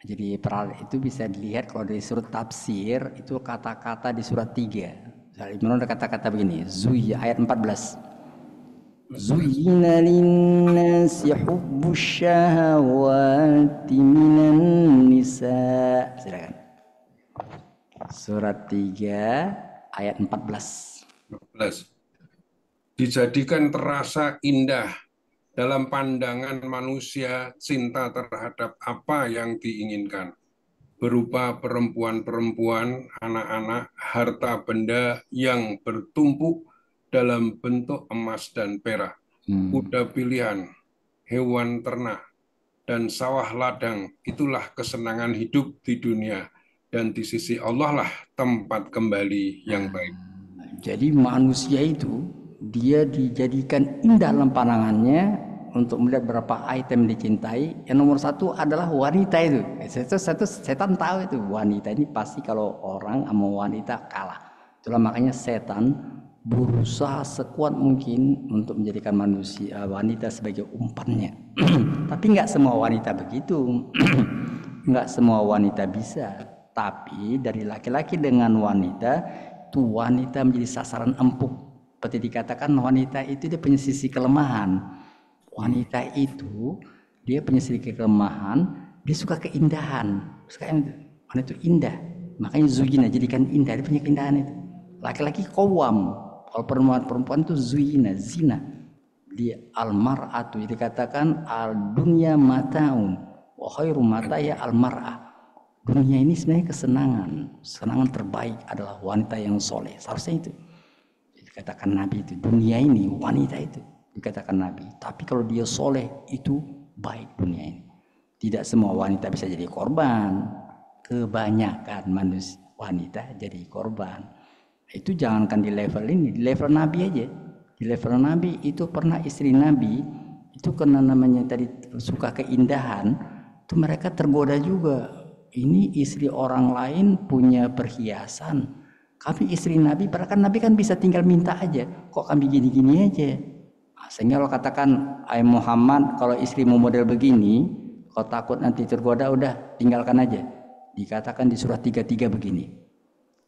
jadi peralat itu bisa dilihat kalau dari surat tafsir itu kata-kata di surat 3. Imran ada kata-kata begini, ayat 14. Zuyyina linnasi hubbus syahawati minan nisa. Silakan. Surat 3 ayat 14. Dijadikan terasa indah dalam pandangan manusia cinta terhadap apa yang diinginkan, berupa perempuan-perempuan, anak-anak, harta benda yang bertumpuk dalam bentuk emas dan perak, kuda pilihan, hewan ternak, dan sawah ladang. Itulah kesenangan hidup di dunia, dan di sisi Allah lah tempat kembali yang baik. Jadi manusia itu dia dijadikan indah dalam pandangannya untuk melihat berapa item dicintai. Yang nomor satu adalah wanita itu. Setan tahu itu wanita ini pasti kalau orang sama wanita kalah. Itulah makanya setan berusaha sekuat mungkin untuk menjadikan manusia wanita sebagai umpannya. Tapi nggak semua wanita begitu. Nggak semua wanita bisa. Tapi dari laki-laki dengan wanita, itu wanita menjadi sasaran empuk. Seperti dikatakan wanita itu dia punya sisi kelemahan. Wanita itu dia punya sisi kelemahan, dia suka keindahan. Wanita itu indah. Makanya zuyina jadikan indah, dia punya keindahan itu. Laki-laki qawwam. Kalau perempuan itu zuyina, zina. Dia almar'atu dikatakan al dunya mata'un wa khairu mata'ya almar'ah. Dunia ini sebenarnya kesenangan terbaik adalah wanita yang soleh. Seharusnya itu dikatakan Nabi itu, dunia ini wanita itu dikatakan Nabi. Tapi kalau dia soleh itu baik dunia ini. Tidak semua wanita bisa jadi korban. Kebanyakan manusia wanita jadi korban. Itu jangankan di level ini, di level Nabi aja. Di level Nabi itu pernah istri Nabi itu karena namanya tadi suka keindahan, itu mereka tergoda juga. Ini istri orang lain punya perhiasan. Kami istri Nabi, padahal kan Nabi kan bisa tinggal minta aja. Kok kami gini-gini aja? Nah, sehingga kalau katakan, "Ai Muhammad, kalau istrimu model begini, kau takut nanti tergoda, udah tinggalkan aja." Dikatakan di surat 33 begini.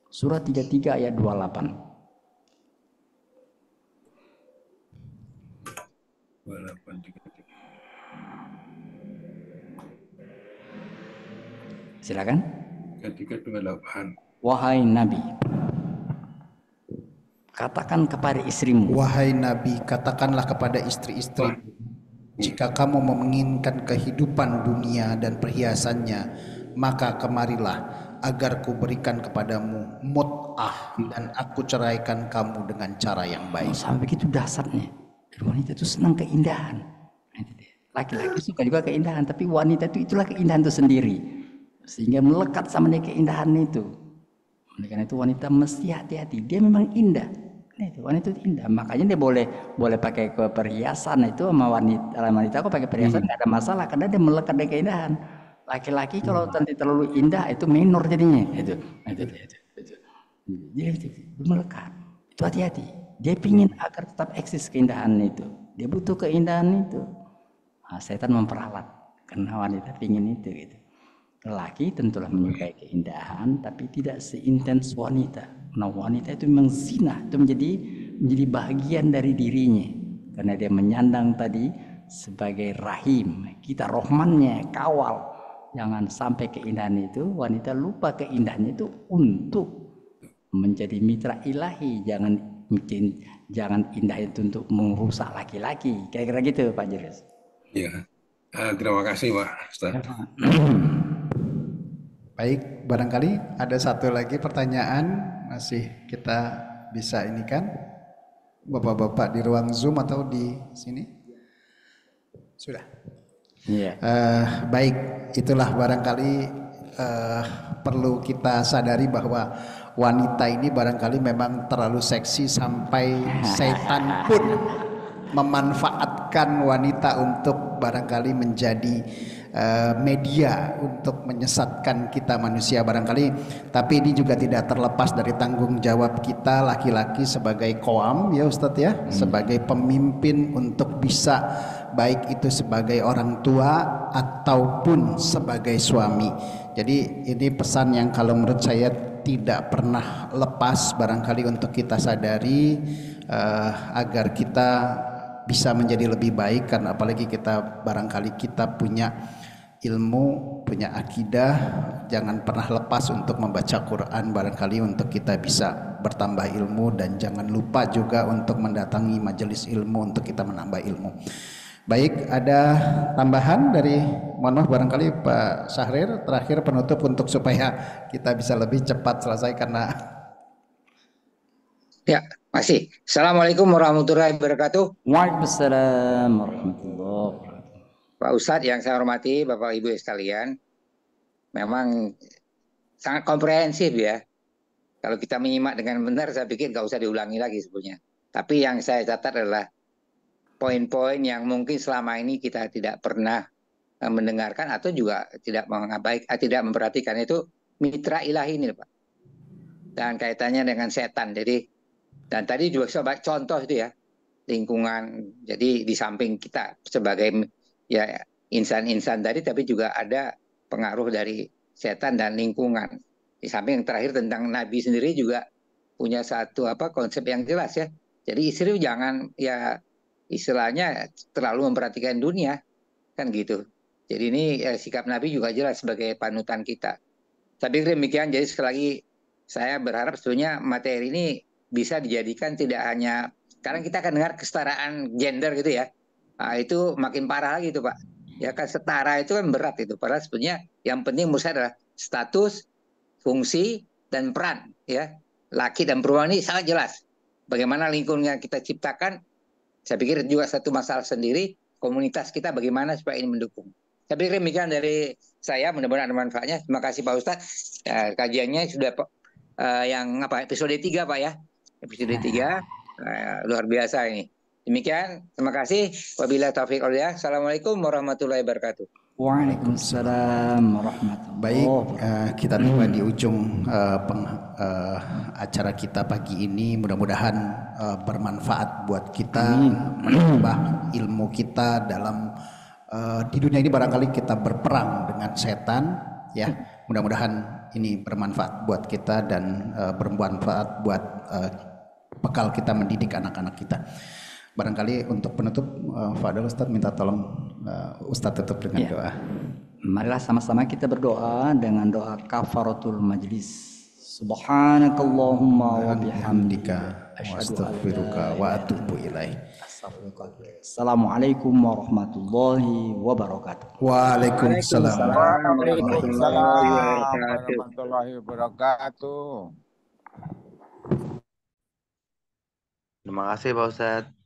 Surat 33 ayat 28. 28. Silakan. 33:28. Wahai Nabi, katakan kepada istrimu. Wahai Nabi, katakanlah kepada istri-istri, jika kamu menginginkan kehidupan dunia dan perhiasannya, maka kemarilah agar kuberikan kepadamu mut'ah dan aku ceraikan kamu dengan cara yang baik. Sampai begitu dasarnya. Wanita itu senang keindahan. Laki-laki suka juga keindahan, tapi wanita itu itulah keindahan itu sendiri. Sehingga melekat sama dia keindahan itu. Oleh karena itu wanita mesti hati-hati. Dia memang indah. Wanita itu indah. Makanya dia boleh pakai perhiasan itu sama wanita. Kok pakai perhiasan nggak ada masalah karena dia melekat dengan keindahan. Laki-laki kalau nanti terlalu indah itu minor jadinya. Itu. Dia melekat. Itu hati-hati. Dia pingin agar tetap eksis keindahan itu. Dia butuh keindahan itu. Nah, setan memperalat karena wanita pingin itu gitu. Lelaki tentulah menyukai keindahan, tapi tidak seintens wanita. Nah, wanita itu memang zina, itu menjadi bagian dari dirinya, karena dia menyandang tadi sebagai rahim. Kita rohmannya kawal, jangan sampai keindahan itu wanita lupa keindahannya itu untuk menjadi mitra ilahi. Jangan indah itu untuk merusak laki-laki. Kira-kira gitu, Pak Jeris. Ya, terima kasih Pak Ustaz. Baik, barangkali ada satu lagi pertanyaan masih kita bisa ini kan, Bapak-bapak di ruang Zoom atau di sini? Sudah. Iya. Baik, itulah barangkali perlu kita sadari bahwa wanita ini barangkali memang terlalu seksi sampai setan pun memanfaatkan wanita untuk barangkali menjadi media untuk menyesatkan kita manusia barangkali. Tapi ini juga tidak terlepas dari tanggung jawab kita laki-laki sebagai qawam ya Ustadz ya, sebagai pemimpin untuk bisa baik itu sebagai orang tua ataupun sebagai suami. Jadi ini pesan yang kalau menurut saya tidak pernah lepas barangkali untuk kita sadari agar kita bisa menjadi lebih baik, karena apalagi kita barangkali kita punya ilmu, punya akidah, jangan pernah lepas untuk membaca Quran barangkali untuk kita bisa bertambah ilmu, dan jangan lupa juga untuk mendatangi majelis ilmu untuk kita menambah ilmu. Baik, ada tambahan dari, mohon maaf barangkali Pak Syahrir, terakhir penutup untuk supaya kita bisa lebih cepat selesai karena Ya, masih. Assalamualaikum warahmatullahi wabarakatuh. Waalaikumsalam warahmatullahi wabarakatuh. Pak Ustadz yang saya hormati, Bapak Ibu sekalian, memang sangat komprehensif ya. Kalau kita menyimak dengan benar, saya pikir nggak usah diulangi lagi sebenarnya. Tapi yang saya catat adalah poin-poin yang mungkin selama ini kita tidak pernah mendengarkan atau juga tidak tidak memperhatikan, itu mitra ilahi ini, Pak. Dan kaitannya dengan setan. Jadi, dan tadi juga sebagai contoh itu ya, lingkungan. Jadi di samping kita sebagai ya insan-insan tadi, tapi juga ada pengaruh dari setan dan lingkungan. Di samping yang terakhir tentang Nabi sendiri juga punya satu konsep yang jelas ya. Jadi istri jangan ya istilahnya terlalu memperhatikan dunia kan gitu. Jadi ini sikap Nabi juga jelas sebagai panutan kita. Saya pikir demikian. Jadi sekali lagi saya berharap sebetulnya materi ini bisa dijadikan tidak hanya, sekarang kita akan dengar kesetaraan gender gitu ya. Nah, itu makin parah lagi itu Pak. Ya kan setara itu kan berat itu. Padahal sebenarnya yang penting menurut saya adalah status, fungsi, dan peran ya. Laki dan perempuan ini sangat jelas. Bagaimana lingkungan yang kita ciptakan, saya pikir juga satu masalah sendiri, komunitas kita bagaimana supaya ini mendukung. Saya pikir demikian dari saya, mudah-mudahan ada manfaatnya. Terima kasih Pak Ustadz. Kajiannya sudah yang episode 3 Pak ya. Episode 3 luar biasa ini. Demikian, terima kasih. Wabillahi taufiq wal hidayah. Assalamualaikum warahmatullahi wabarakatuh. Waalaikumsalam warahmatullahi baik, wabarakatuh. kita tiba di ujung acara kita pagi ini. Mudah-mudahan bermanfaat buat kita, menambah ilmu kita dalam di dunia ini. Barangkali kita berperang dengan setan ya. Mudah-mudahan ini bermanfaat buat kita dan bermanfaat buat bekal kita mendidik anak-anak kita. Barangkali untuk penutup, Fadil Ustadz minta tolong Ustadz tutup dengan doa. Marilah sama-sama kita berdoa dengan doa kafaratul majlis. Subhanakallahumma wa bihamdika astaghfiruka wa atubu ilaih. Assalamualaikum warahmatullahi wabarakatuh. Waalaikumsalam warahmatullahi wabarakatuh. Terima kasih Pak Ustadz.